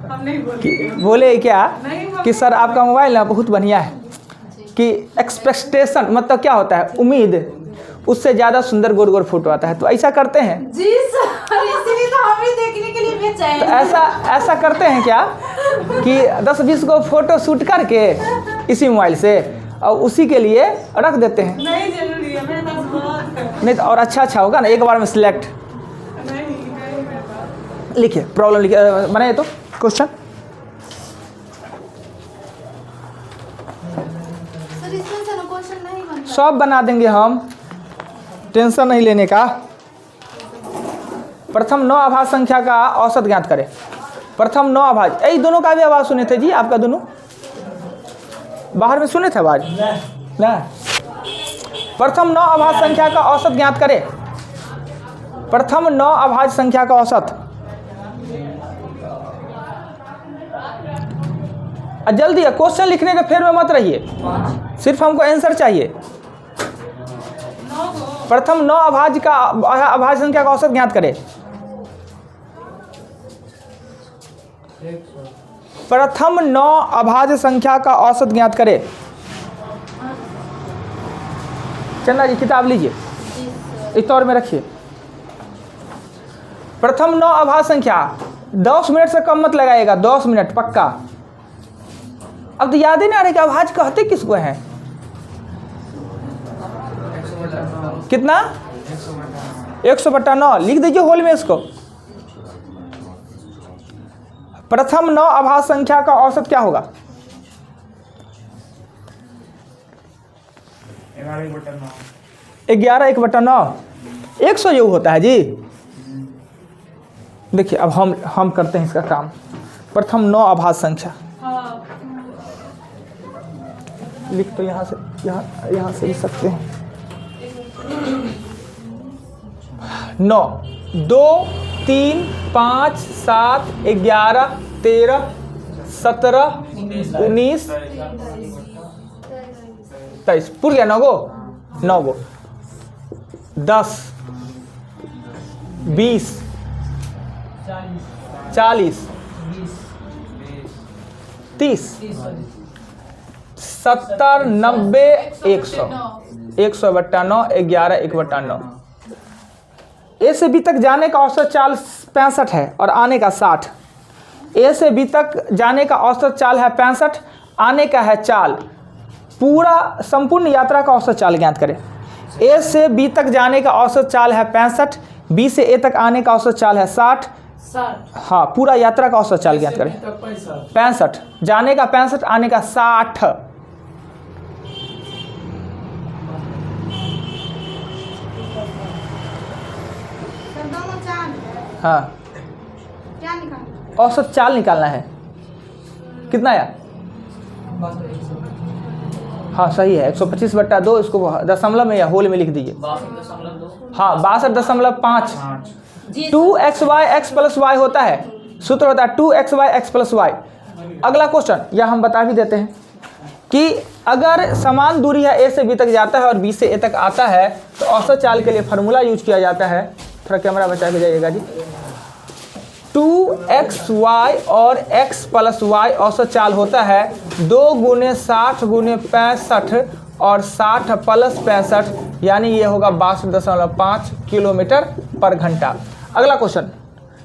हम नहीं बोले। बोले क्या नहीं कि सर आपका मोबाइल ना बहुत बढ़िया है, कि एक्सपेक्टेशन मतलब क्या होता है, उम्मीद, उससे ज़्यादा सुंदर गोर गोर फोटो आता है। तो ऐसा करते हैं जी सर, इसीलिए तो हम भी देखने के लिए बेचैन तो ऐसा करते हैं क्या कि 10-20 को फोटो शूट करके इसी मोबाइल से और उसी के लिए रख देते हैं। नहीं जरूरी है, मेरे पास बहुत है। नहीं तो और अच्छा होगा ना, एक बार में सिलेक्ट। नहीं मेरे पास। लिखिए प्रॉब्लम, लिखिए बनाइए तो क्वेश्चन। सर इसमें से ना क्वेश्चन नहीं बनता। सब बना देंगे हम, टेंशन नहीं लेने का। प्रथम 9 अभाज्य संख्या का औसत ज्ञात करें। प्रथम 9 अभाज्य, यही दोनों का भी आवाज़ सुने थे जी, आपका दोनों बाहर में सुने थे आवाज़ ना। प्रथम 9 अभाज्य संख्या का औसत ज्ञात करें। प्रथम 9 अभाज्य संख्या का औसत। जल्दी क्वेश्चन लिखने के फेर में मत रहिए, सिर्फ हमको आंसर चाहिए। प्रथम 9 अभाज्य संख्या का औसत ज्ञात करें। प्रथम 9 अभाज्य संख्या का औसत ज्ञात करें। चंदा जी किताब लीजिए, इस तौर में रखिए। प्रथम 9 अभाज्य संख्या 10 मिनट से कम मत लगाइएगा, 10 मिनट पक्का। अब तो याद ही नहीं आ रहा कि अभाज्य कहते किसको हैं। कितना 100/9 लिख दीजिए होल में इसको। प्रथम 9 अभाज्य संख्या का औसत क्या होगा? 11/9 100 जो होता है जी। देखिए अब हम करते हैं इसका काम। प्रथम 9 अभाज्य संख्या लिख तो यहाँ से यहाँ से लिख सकते हैं। 9 2 3 5 7 11 13 17 19 23 पूर गया। 9 गो 10 20 40 30 70 90 100 100/9 11 1/9। ए से बी तक जाने का औसत चाल 65 है और आने का 60। ए से बी तक जाने का औसत चाल है 65, आने का है चाल। पूरा संपूर्ण यात्रा का औसत चाल ज्ञात करें। ए से बी तक जाने का औसत चाल है 65, बी से ए तक आने का औसत चाल है 60। हाँ पूरा यात्रा का औसत चाल ज्ञात करें। 65 जाने का 65, आने का 60। हाँ क्या निकालना? औसत चाल निकालना है। कितना आया? हाँ सही है 125/2। इसको दशमलव में या होल में लिख दीजिए। हाँ 62.5। 2xy x + y होता है, सूत्र होता है 2xy x + y। अगला क्वेश्चन यह हम बता भी देते हैं कि अगर समान दूरी है, ए से बी तक जाता है और बी से ए तक आता है, तो औसत चाल के लिए फार्मूला यूज किया जाता है। थोड़ा कैमरा बचा के जाइएगा जी। 2xy और x + y औसत चाल होता है 2 × 60 × 65 और 60 + 65, यानी ये होगा 62.5 किलोमीटर/घंटा। अगला क्वेश्चन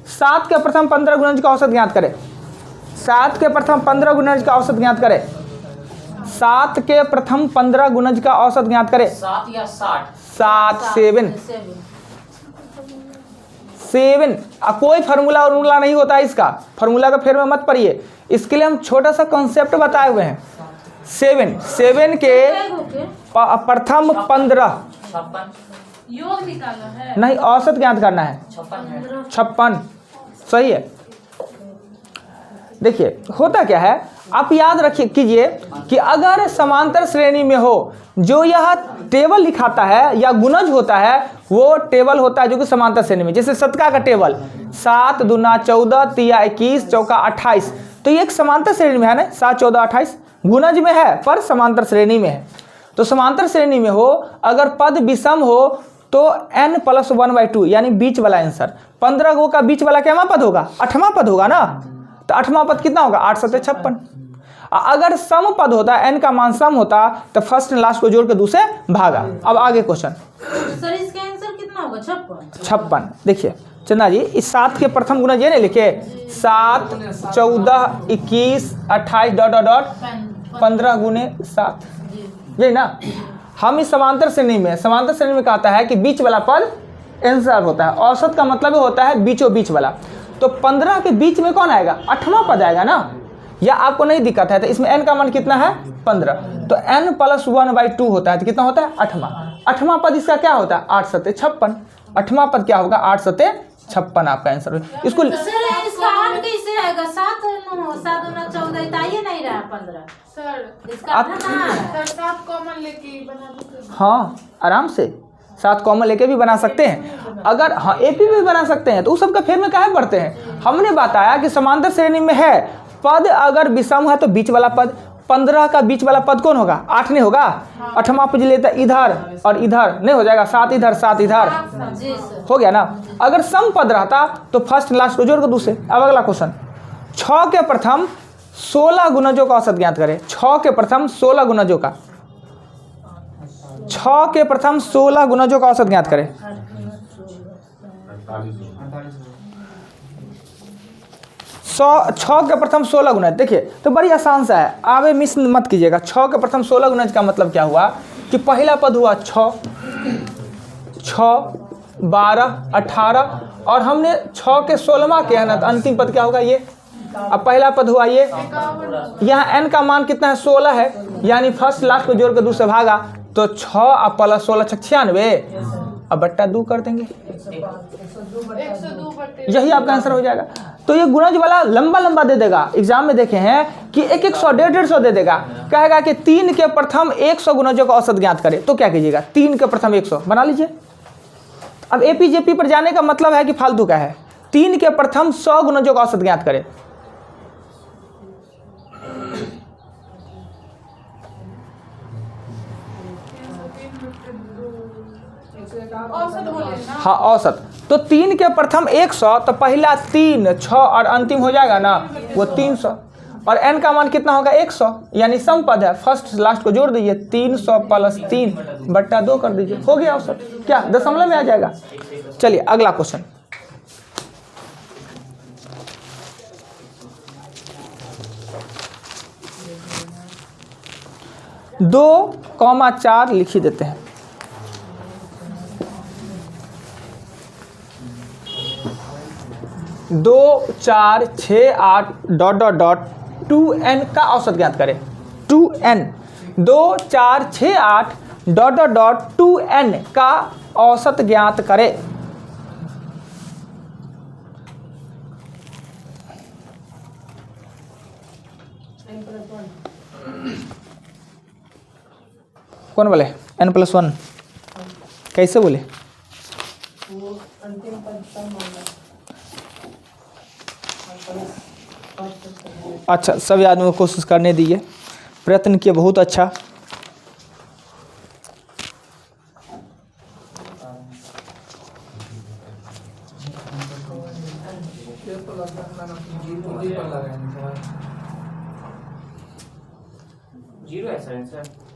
7 के प्रथम 15 गुणज का औसत ज्ञात करें। 7 के प्रथम 15 गुणज का औसत ज्ञात करें। 7 के प्रथम 15 गुणज का औसत ज्ञात करें। 7 या 60? 7 7। कोई फार्मूला नहीं होता है इसका, फार्मूला का फेर में मत पड़िए। इसके लिए हम छोटा सा कॉन्सेप्ट बताए हुए हैं। 7 के प्रथम 15 योग निकालना है, नहीं औसत ज्ञात करना है। 56 सही है। देखिए होता क्या है, आप याद रखिए कीजिए कि अगर समांतर श्रेणी में हो, जो यह टेबल दिखाता है या गुणज होता है, वो टेबल होता है जो कि समांतर श्रेणी में। जैसे शतका का टेबल 7 दूना 14 तिया 21 चौका 28, तो ये एक समांतर श्रेणी में है ना। 7 14 28 गुणज में है पर समांतर श्रेणी में है। तो समांतर श्रेणी में हो, अगर पद विषम हो तो n + 1/2 यानी बीच वाला आंसर। 15 गो का बीच वाला क्या पद होगा? 8वां पद होगा ना। तो 8वां पद कितना होगा 8 सत्ते 56। अगर सम पद होता, n का मान सम होता, तो फर्स्ट लास्ट को जोड़ के दूसरे भागा। अब आगे क्वेश्चन। सर इसका आंसर कितना होगा 56। देखिए चंदा जी, इस 7 के प्रथम गुना ये नहीं लिखे, 7 14 21 28 डॉट डॉट डॉट 15 गुने 7, यही ना। हम इस समांतर श्रेणी में कहता है कि बीच वाला पद आंसर होता है। औसत का मतलब होता है बीचों बीच वाला। तो 15 के बीच में कौन आएगा, 8वां पद आएगा ना। या आपको नहीं दिक्कत है तो इसमें n का मान कितना है 15, तो n + 1/2 होता है, तो कितना होता है 8वां पद इसका क्या होता है 8 सत्ते 56। 8वां पद क्या होगा 8 सत्ते 56 आपका आंसर। इसको सर इसका 8 कैसे आएगा 7 9 7 9 14 ताइए नहीं रहा 15 सर। इसका आधा कहाँ है? सर 7 कॉमन लेके बना दो। हाँ आराम से 7 कॉमन लेके भी बना सकते हैं। अगर हाँ एपी भी बना सकते हैं, तो उस सब का फेर में काहे पढ़ते हैं। हमने बताया कि समांतर श्रेणी में है पद अगर विषम है तो बीच वाला पद। 15 का बीच वाला पद कौन होगा 8 नहीं होगा। 8वां पद लेता इधर और इधर नहीं हो जाएगा, 7 इधर 7 इधर जी सर। हो गया ना। अगर सम पद रहता तो फर्स्ट लास्ट को जोड़ के दूसरे। अब अगला क्वेश्चन, 6 के प्रथम 16 गुणजों का औसत ज्ञात करें। 6 के प्रथम 16 गुणजों का 6 के प्रथम 16 गुणजों का औसत ज्ञात करें। 6 के प्रथम 16 गुणज। देखिए तो बड़ी आसान सा है, आवे मिस मत कीजिएगा। 6 के प्रथम 16 गुणज का मतलब क्या हुआ कि पहला पद हुआ 6 12 18 और हमने 6 के 16वां किया ना, तो अंतिम पद क्या होगा ये। अब पहला पद हुआ ये, यहाँ n का मान कितना है 16 है, यानी फर्स्ट लास्ट को जोड़ के दूसरे भागा, तो 6 और प्लस 16 96। अब बट्टा 2 कर देंगे, 102 बटे यही आपका आंसर हो जाएगा। तो ये गुणज वाला लंबा लंबा दे देगा। एग्जाम में देखे हैं कि 100 150 दे देगा। कहेगा कि 3 के प्रथम 100 गुणजों का औसत ज्ञात करें, तो क्या कीजिएगा 3 के प्रथम 100 बना लीजिए। अब एपीजेपी पर जाने का मतलब है कि फालतू का है। 3 के प्रथम 100 गुणजों का औसत ज्ञात करें। औसत बोले ना। हाँ औसत, तो 3 के प्रथम 100, तो पहला 3 6 और अंतिम हो जाएगा ना वो 300, और n का मान कितना होगा 100, यानी सम पद है। फर्स्ट लास्ट को जोड़ दीजिए, 300 + 3 बट्टा 2 कर दीजिए, हो गया औसत। क्या दशमलव में आ जाएगा। चलिए अगला क्वेश्चन, 2,4 लिख ही देते हैं। 2 4 6 8 डॉट डॉट डॉट 2n का औसत ज्ञात करें। 2n 2 4 6 8 dot dot dot 2n का औसत ज्ञात करें। कौन बोले n+1 कैसे बोले। अच्छा सभी आदमी को कोशिश करने दीजिए, प्रयत्न किए बहुत अच्छा।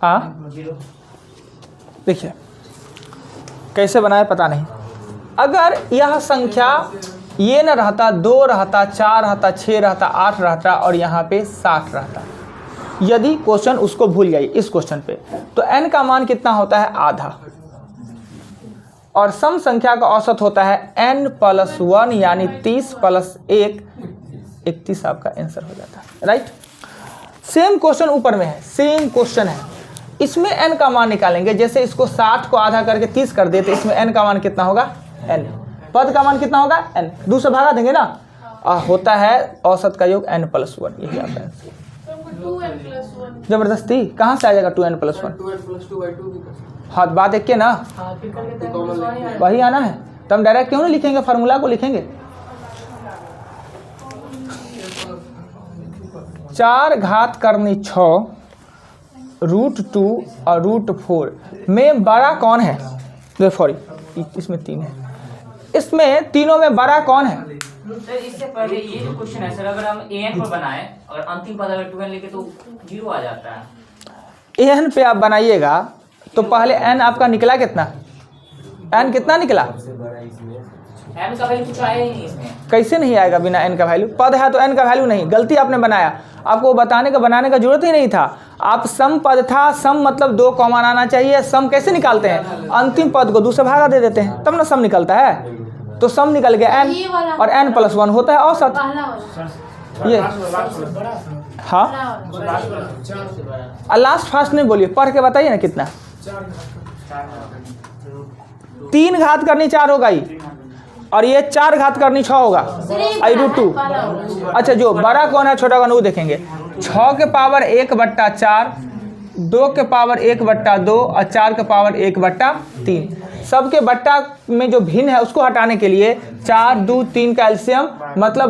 हाँ देखिए कैसे बनाए पता नहीं। अगर यह संख्या ये न रहता, 2 रहता, 4 रहता, 6 रहता, 8 रहता और यहाँ पे 60 रहता, यदि क्वेश्चन उसको भूल गई इस क्वेश्चन पे, तो n का मान कितना होता है आधा, और सम संख्या का औसत होता है n+1 यानी 30 + 1 31 आपका आंसर हो जाता है। राइट, सेम क्वेश्चन ऊपर में है, सेम क्वेश्चन है। इसमें n का मान निकालेंगे, जैसे इसको 60 को आधा करके 30 कर देते, इसमें n का मान कितना होगा n, पद का मान कितना होगा n, दूसरा भागा देंगे ना, होता है औसत का योग n+1, यही आपका आंसर। 2n+1 जबरदस्ती कहाँ से आ जाएगा 2n+1। 2n+2/2 हाँ बात एक के ना, वही आना है, तो हम डायरेक्ट क्यों नहीं लिखेंगे, फार्मूला को लिखेंगे। 4 घात करनी 6 √2 और √4 में बड़ा कौन है। सॉरी इसमें 3 है, इसमें तीनों में बड़ा कौन है सर इससे पहले ये जो क्वेश्चन है सर, अगर हम an पर बनाए और अंतिम पद अगर 2n लेके तो 0 आ जाता है। एन पे आप बनाइएगा तो पहले एन आपका निकला कितना, एन कितना निकला, n का वैल्यू कुछ आया ही नहीं इसमें। कैसे नहीं आएगा बिना एन का वैल्यू, पद है तो एन का वैल्यू नहीं, गलती आपने बनाया, आपको बनाने का जरूरत ही नहीं था। आप सम पद था, सम मतलब 2 कॉमन आना चाहिए। सम कैसे निकालते हैं, अंतिम पद को 2 से भागा दे देते हैं तब ना सम निकलता है। तो सम निकल गया एन, और n + 1 होता है औसत। पहला वाला ये हाँ, लास्ट फास्ट नहीं बोलिए, पढ़ के बताइए ना कितना। 3 घात करनी 4 होगा ही, और ये 4 घात करनी 6 होगा, आई √2। अच्छा, जो बड़ा कौन है छोटा कौन वो देखेंगे। 6 के पावर 1/4, 2 के पावर 1/2 और 4 के पावर 1/3। सबके बट्टा में जो भिन्न है उसको हटाने के लिए 4, 2, 3 का एलसीएम मतलब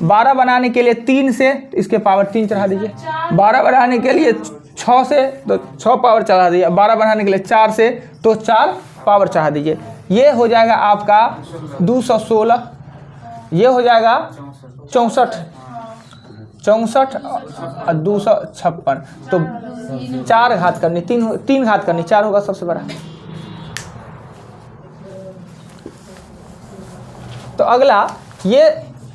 12 बनाने के लिए 3 से इसके पावर 3 चढ़ा दीजिए। 12 बनाने के लिए 6 से तो 6 पावर चढ़ा दीजिए। 12 बनाने के लिए 4 से तो 4 पावर चढ़ा दीजिए। ये हो जाएगा आपका 216, ये हो जाएगा 64 और 256। तो 4 घात करनी, 3 घात करनी, 4 होगा सबसे बड़ा। तो अगला ये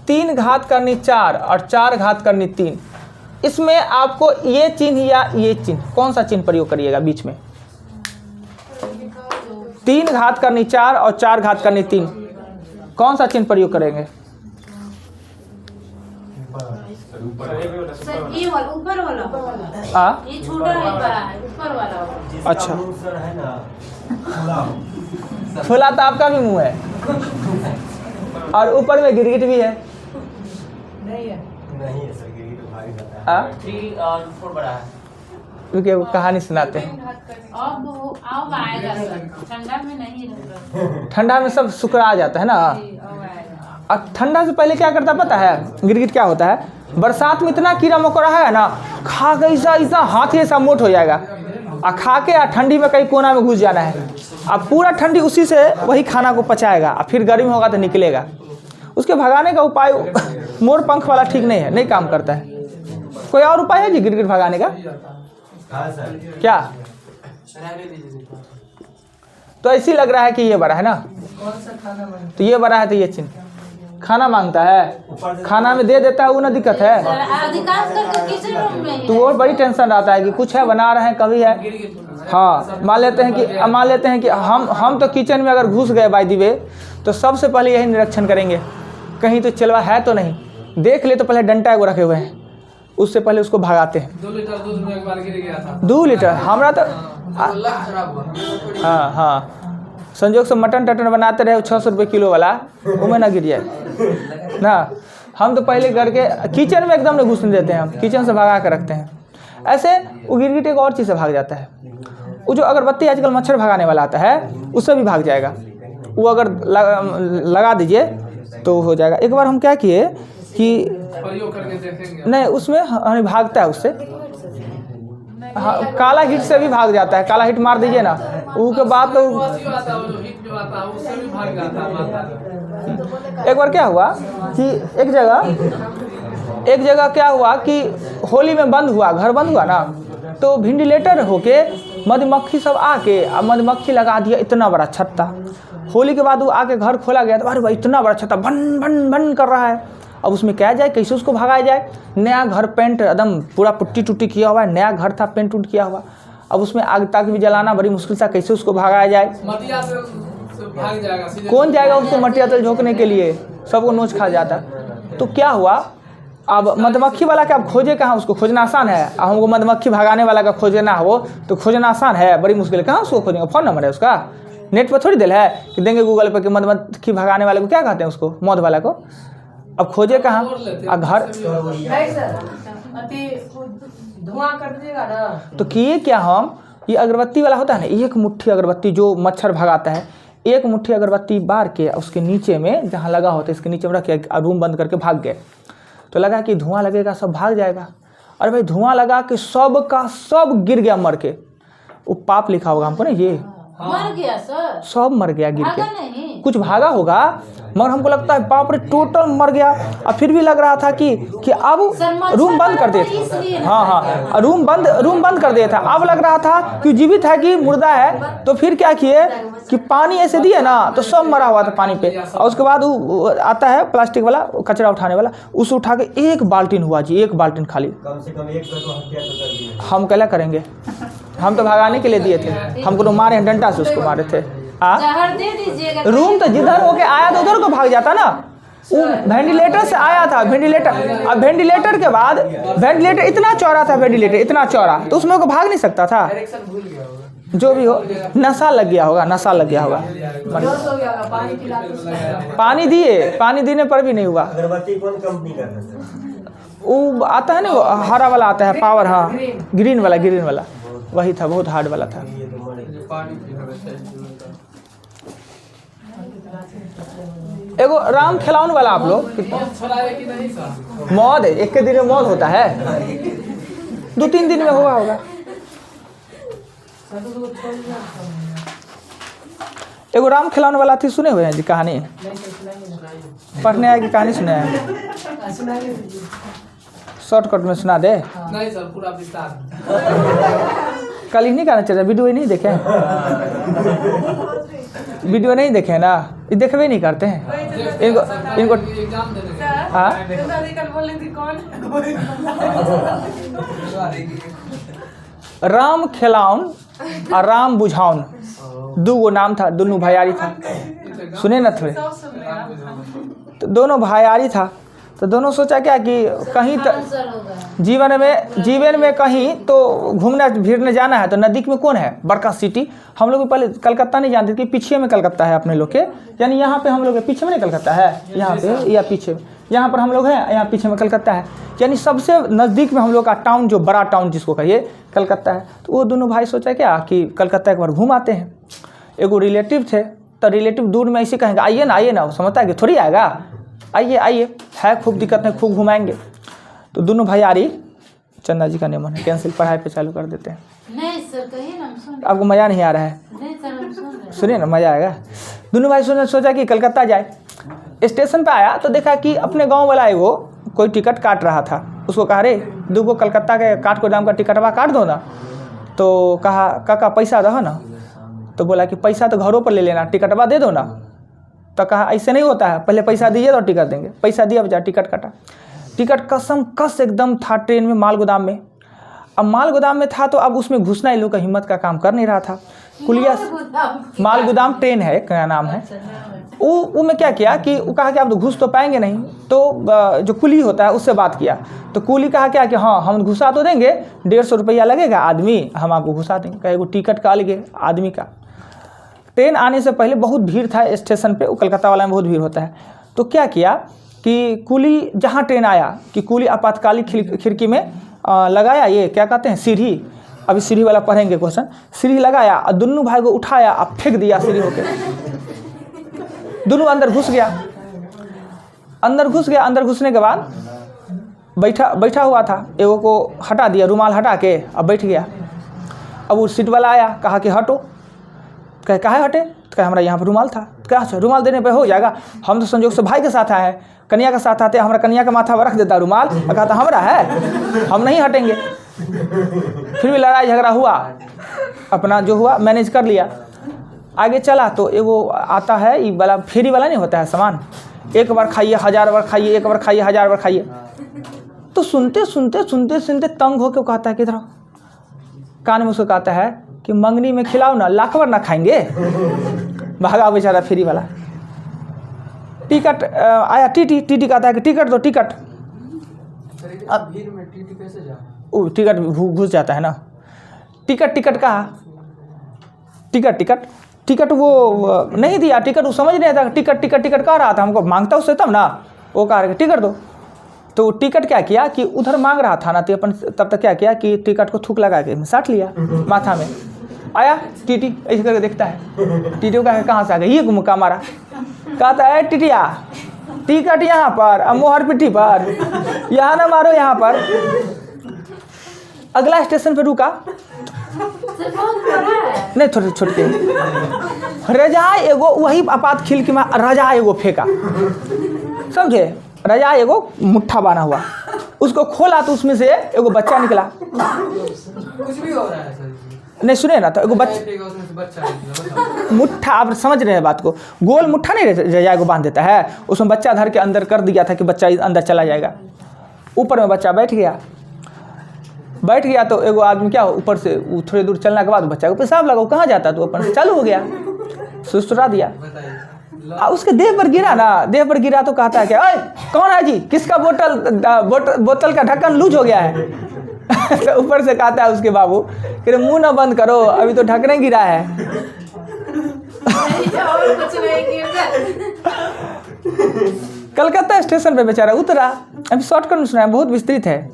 3 घात करनी 4 और 4 घात करनी 3, इसमें आपको ये चिन्ह या ये चिन्ह कौन सा चिन्ह प्रयोग करिएगा बीच में। 3 घात करनी 4 और 4 घात करनी 3, कौन सा चिन्ह प्रयोग करेंगे। सर ये वाला ऊपर वाला, ये छोटा है बड़ा है, ऊपर वाला। अच्छा, फुला तो आपका भी मुंह है और ऊपर में गिरगिट भी है। नहीं है सर, गिरगिट भारी रहता है। 3 और 4 बड़ा है। रुकिए वो कहानी सुनाते हैं। अब आएगा सर, ठंडा में नहीं रहेगा। ठंडा में सब सुकड़ा जाता है ना। और ठंडा से पहले क्या करता पता है गिरगिट क्या होता है, बरसात में इतना कीड़ा मकोड़ा है ना, खा के ऐसा हाथ ऐसा मोट हो जाएगा, और खा के ठंडी में कहीं कोना में घुस जाना है। अब पूरा ठंडी उसी से वही खाना को पचाएगा, और फिर गर्मी होगा तो निकलेगा। उसके भगाने का उपाय मोर पंख वाला ठीक नहीं है, नहीं काम करता है। कोई और उपाय है जी गिरगिट भगाने का। हाँ सर, क्या तो ऐसी लग रहा है कि ये बड़ा है ना, तो ये बड़ा है तो ये चिन्ह खाना मांगता है, खाना में दे देता है वो ना दिक्कत है। अधिकांश करके किचन रूम में तो वो बड़ी टेंशन रहता है कि कुछ है बना रहे हैं कभी है। हाँ, मान लेते हैं कि हम तो किचन में अगर घुस गए बाय द वे तो सबसे पहले यही निरीक्षण करेंगे कहीं तो चिलवा है तो नहीं, देख ले तो पहले डंटा एगो रखे हुए हैं, उससे पहले उसको भगाते हैं। 2 लीटर दूध में एक बार गिर गया था। 2 लीटर हमारा तो लग खराब हुआ। हाँ संजोग से मटन टटन बनाते रहे 600 रुपये किलो वाला, उमें ना गिर जाए ना। हम तो पहले घर के किचन में एकदम नहीं घुसने देते हैं, हम किचन से भगा कर रखते हैं। ऐसे वो गिरगिट एक और चीज़ से भाग जाता है, वो जो अगरबत्ती आजकल मच्छर भगाने वाला आता है उससे भी भाग जाएगा। वो अगर लगा दीजिए तो हो जाएगा। एक बार हम क्या किए कि प्रयोग करके देखेंगे। नहीं उसमें हमें भागता है उससे, हाँ, काला हिट से भी भाग जाता है। काला हिट मार दीजिए ना, उसके बाद तो एक बार क्या हुआ कि एक जगह क्या हुआ कि होली में बंद हुआ, घर बंद हुआ ना, तो वेंटिलेटर होके मधुमक्खी सब आके अब मधुमक्खी लगा दिया इतना बड़ा छत्ता। होली के बाद वो आके घर खोला गया तो अरे भाई इतना बड़ा छत्ता भन भन भन कर रहा है। अब उसमें क्या जाए, कैसे उसको भगाया जाए। नया घर पेंट एकदम पूरा पुट्टी टुट्टी किया हुआ है, नया घर था पेंट उंट किया हुआ। अब उसमें आग ताक भी जलाना बड़ी मुश्किल था, कैसे उसको भगाया जाए। मटिया से भाग जाएगा, कौन जाएगा उसको मटिया तेल झोंकने के लिए, सबको नोच खा जाता। तो क्या हुआ, अब मधुमक्खी वाला का अब खोजे कहाँ, उसको खोजना आसान है। अब हमको मधुमक्खी भगाने वाला का खोजना हो तो खोजना आसान है, बड़ी मुश्किल है। कहाँ उसको खोजेंगे, फ़ोन नंबर है उसका, नेट पर थोड़ी दिल है कि देंगे गूगल पर कि मधुमक्खी भगाने वाले को क्या कहते हैं उसको, मौत वाला को। अब खोजे कहाँ, घर नहीं सर, धुआं कर दीजिएगा ना। तो किए क्या हम, ये अगरबत्ती वाला होता है ना, एक मुट्ठी अगरबत्ती जो मच्छर भगाता है, एक मुट्ठी अगरबत्ती बार के उसके नीचे में जहाँ लगा होता है इसके नीचे में रख के रूम बंद करके भाग गए। तो लगा कि धुआं लगेगा सब भाग जाएगा। अरे भाई धुआं लगा कि सब का सब गिर गया मर के। वो पाप लिखा होगा हमको ना, ये मर गया सर, सब मर गया गिर भागा के। नहीं। कुछ भागा होगा, मगर हमको लगता है बाप रे टोटल मर गया। और फिर भी लग रहा था कि अब सर, मच्छर रूम बंद कर दिए काटा इसलिए थे। ना हाँ, रूम बंद कर दिया था। अब लग रहा था कि जीवित है कि मुर्दा है। तो फिर क्या किए कि पानी ऐसे दिए ना, तो सब मरा हुआ था पानी पे। और उसके बाद वो आता है प्लास्टिक वाला कचरा उठाने वाला, उसे उठा के 1 बाल्टीन हुआ जी, 1 बाल्टीन खाली। कम से कम एक तो हत्या तो कर दी। हम क्या करेंगे, हम तो भगाने के लिए दिए थे। हमको तो मारे डंडा से, उसको मारे थे। जहर दे दीजिएगा। रूम तो जिधर होके आया था उधर को भाग जाता ना। वो वेंटिलेटर से आया था, वेंटिलेटर। अब वेंटिलेटर के बाद वेंटिलेटर इतना चौड़ा था, वेंटिलेटर इतना चौड़ा, तो उसमें को भाग नहीं सकता था। डायरेक्शन भूल गया होगा। जो भी हो, नशा लग गया होगा, नशा लग गया होगा। पानी देने पर भी नहीं हुआ। अगरबत्ती कौन कंपनी का था? वो आता है ना, वो हरा वाला आता है, पावर। हाँ, ग्रीन वाला वही था, बहुत हार्ड वाला था। ये तो मरे। जो पानी पी रहा है। एगो राम खिलाउन वाला आप लोग छोड़ा है कि नहीं सर? मौत है, एक के दिन में मौत होता है, 2-3 दिन में हुआ होगा। एगो राम खिलाउन वाला थी, सुने हुए हैं जी कहानी? पढ़ने आए की कहानी सुने हैं? शॉर्टकट में सुना दे। नहीं सर, पूरा विस्तार। कल ही नहीं कहना चाहिए, वीडियो ही नहीं देखे, वीडियो नहीं देखे ना, ये देखबे नहीं करते हैं इनको। एग्जाम देने गए। हाँ, कल बोल रही थी कौन? राम खिलाउन और राम बुझाउन, 2 नाम था, दोनों भैयारी था। सुने ना थोड़े? तो दोनों भैयारी था। तो दोनों सोचा क्या कि कहीं तो जीवन में कहीं तो घूमने फिरने जाना है। तो नज़दीक में कौन है बड़का सिटी? हम लोग पहले कलकत्ता नहीं जानते कि पीछे में कलकत्ता है अपने लोग के, यानी यहाँ पे हम लोग के पीछे में नहीं कलकत्ता है, यहाँ पे या पीछे में, यहाँ पर हम लोग हैं, यहाँ पीछे में कलकत्ता है। यानी सबसे नज़दीक में हम लोग का टाउन, जो बड़ा टाउन जिसको कहिए, कलकत्ता है। तो वो दोनों भाई सोचा क्या कि कलकत्ता एक बार घूम आते हैं। एगो रिलेटिव थे, तो रिलेटिव दूर में ऐसे कहेंगे आइए ना, वो समझता है कि थोड़ी आएगा, आइए है, खूब दिक्कत नहीं, खूब घुमाएंगे। तो दोनों भैयारी, चंदा जी का नियमन है, कैंसिल, पढ़ाई पे चालू कर देते हैं। नहीं सर, कहिए ना, हम सुन। आपको मज़ा नहीं आ रहा है? नहीं सर, हम सुन रहे हैं। सुनिए ना, मज़ा आएगा। दोनों भाई सोचा कि कलकत्ता जाए। स्टेशन पे आया तो देखा कि अपने गांव वाला एगो कोई टिकट काट रहा था। उसको कहा रे 2 कलकत्ता के काठगोदाम का टिकटवा काट दो ना। तो कहा काका पैसा दो ना। तो बोला कि पैसा तो घरों पर ले लेना, टिकटवा दे दो ना। तो कहा ऐसे नहीं होता है, पहले पैसा दीजिए तो टिकट देंगे। पैसा दिया, बचा टिकट काटा। टिकट कसम कस एकदम था ट्रेन में, माल गोदाम में। अब माल गोदाम में था तो अब उसमें घुसना इन लोग का हिम्मत का काम कर नहीं रहा था। कुलिया माल गोदाम ट्रेन है, क्या नाम है वो में क्या किया कि वो कहा कि आप तो घुस तो पाएंगे नहीं। तो जो कुली होता है उससे बात किया। तो कुली कहा क्या कि हाँ हम घुसा तो देंगे, 150 रुपया लगेगा आदमी, हम आपको घुसा देंगे। कहे वो टिकट का अलग आदमी का। ट्रेन आने से पहले बहुत भीड़ था स्टेशन पे, वो कलकत्ता वाला में बहुत भीड़ होता है। तो क्या किया कि कुली जहाँ ट्रेन आया कि कुली आपातकालीन खिड़की में लगाया, ये क्या कहते हैं, सीढ़ी। अभी सीढ़ी वाला पढ़ेंगे क्वेश्चन। सीढ़ी लगाया और दोनों भाई को उठाया और फेंक दिया सीढ़ी होके। दोनों अंदर घुस गया। अंदर घुसने के बाद बैठा हुआ था, एगो को हटा दिया, रुमाल हटा के अब बैठ गया। अब वो सीट वाला आया, कहा कि हटो। कहे काहे हटे? तो कहे हमारा यहाँ पर रुमाल था। क्या रुमाल देने पे हो जाएगा? हम तो संजोग से भाई के साथ आए हैं, कन्या के साथ आते हैं, हमारा कन्या का माथा पर रख देता रुमाल और कहता हमारा है, हम नहीं हटेंगे। फिर भी लड़ाई झगड़ा हुआ, अपना जो हुआ मैनेज कर लिया, आगे चला। तो एगो आता है ये वाला फेरी वाला नहीं होता है सामान, 1 बार खाइए 1000 बार खाइए, 1 बार खाइए 1000 बार खाइए। तो सुनते तंग होकर कहता है कि इधर कान में उसको कहता है कि मंगनी में खिलाओ ना, लाख बार ना खाएंगे। भागा बेचारा फेरी वाला। टिकट आया, टीटी कहता है कि टिकट दो, टिकट। अब भीड़ में टीटी कैसे जा? वो टिकट घुस जाता है ना। टिकट कहा, टिकट वो नहीं दिया। टिकट वो समझ नहीं आता, टिकट कह रहा था, हमको मांगता उससे तब ना। वो कह रहा टिकट दो। तो टिकट क्या किया कि उधर मांग रहा था ना, तो अपन तब तक क्या किया कि टिकट को थूक लगा के साट लिया माथा में। आया टीटी ऐसे करके देखता है, टीटी को कहाँ से आ गया, ये मुक्का मारा। कहता है टिटिया टिकट यहाँ पर, अब मोहर पिट्ठी पर, यहाँ ना मारो यहाँ पर। अगला स्टेशन पे रुका, से बहुत बड़ा है। नहीं थोड़े छोटे रजा एगो वही आपात खिल के रजा एगो फेंका, समझे? रजा एगो मुट्ठा बाना हुआ, उसको खोला तो उसमें से एगो बच्चा निकला। कुछ भी हो रहा है सर। नहीं सुने ना, तो एगो उसमें से बच्चा निकला। मुट्ठा, आप समझ रहे हैं बात को, गोल मुट्ठा नहीं रजा को बांध देता है, उसमें बच्चा धर के अंदर कर दिया था कि बच्चा अंदर चला जाएगा। ऊपर में बच्चा बैठ गया तो एगो आदमी क्या ऊपर से थोड़ी दूर चलने के बाद बच्चा को पेशाब लगा, कहाँ जाता तो अपन से चालू हो गया, सुसुरा दिया। उसके देह पर गिरा ना, देह पर गिरा तो कहता है कि ओए कौन है जी, किसका बोतल का ढक्कन लूज हो गया है। तो ऊपर से कहता है उसके बाबू कि मुंह ना बंद करो, अभी तो ढक्कन गिरा है। और कुछ नहीं गिरता। कलकत्ता स्टेशन पे बेचारा उतरा, अभी शॉर्टकट में सुना है, बहुत विस्तृत है।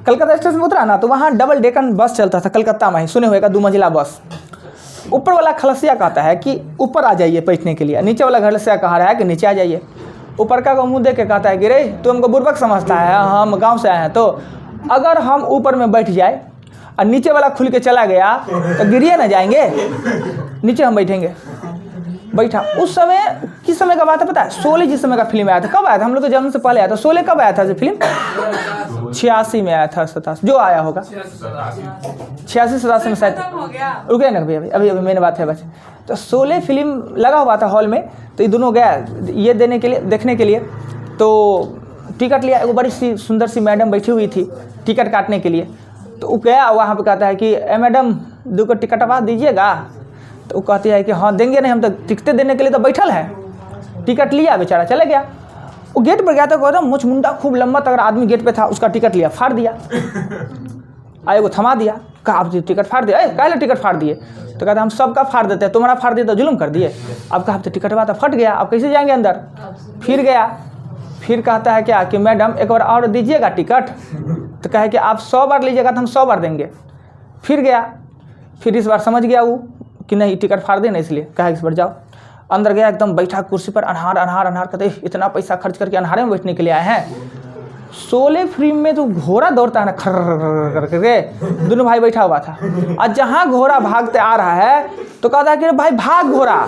कलकत्ता स्टेशन में उतरा ना, तो वहाँ डबल डेकन बस चलता था कलकत्ता में ही, सुने होगा 2 मंजिला बस। ऊपर वाला खलसिया कहता है कि ऊपर आ जाइए बैठने के लिए, नीचे वाला खलसिया कह रहा है कि नीचे आ जाइए। ऊपर का मुंह देख के कहता है कि रे तू हमको बुर्बक समझता है, हम गाँव से आए हैं, तो अगर हम ऊपर में बैठ जाए और नीचे वाला खुल के चला गया तो गिरिए ना जाएंगे, नीचे हम बैठेंगे। बैठा। उस समय किस समय का बात है पता है? 16 जिस समय का फिल्म आया था। कब आया था? हम लोग के जन्म से पहले आया था। 16 कब आया था जो फिल्म? 86 में आया था, 87 जो आया होगा, 86-87 में शायद। रुके ना अभी अभी मैंने बात है बच्चे। तो 16 फिल्म लगा हुआ था हॉल में, तो ये दोनों गया ये देने के लिए, देखने के लिए। तो टिकट लिया, एक बड़ी सी सुंदर सी मैडम बैठी हुई थी टिकट काटने के लिए। तो वो गया वहाँ पे, कहता है कि मैडम 2 को टिकटवा दीजिएगा। तो वो कहती है कि हाँ देंगे, नहीं हम तो टिकटें देने के लिए तो बैठल है। टिकट लिया, बेचारा चले गया। वो गेट पर गया तो कहता मुझ मुंडा खूब लंबा तगड़ा आदमी गेट पे था, उसका टिकट लिया, फाड़ दिया। आए वो थमा दिया, कहा आप टिकट फाड़ दिया, काहे टिकट फाड़ दिए? तो कहता हम सबका फाड़ देते हैं, तुम्हारा फाड़ दिए तो जुल्म कर दिए। अब कहा तो टिकट तो फट गया, अब कैसे जाएंगे अंदर? फिर गया, फिर कहता है क्या कि मैडम एक बार और दीजिएगा टिकट। तो कहे कि आप 100 बार लीजिएगा तो हम 100 बार देंगे। फिर गया, फिर इस बार समझ गया वो कि नहीं टिकट फाड़ देना, इसलिए कहा इस बार जाओ। अंदर गया, एकदम बैठा कुर्सी पर, अनहार अनहार अनहार, कहते इतना पैसा खर्च करके अनहारे में बैठने के लिए आए हैं। 16 फिल्म में तो घोड़ा दौड़ता है ना, खर करके, दोनों भाई बैठा हुआ था। और जहाँ घोड़ा भागते आ रहा है तो कहता है कि भाई भाग घोड़ा।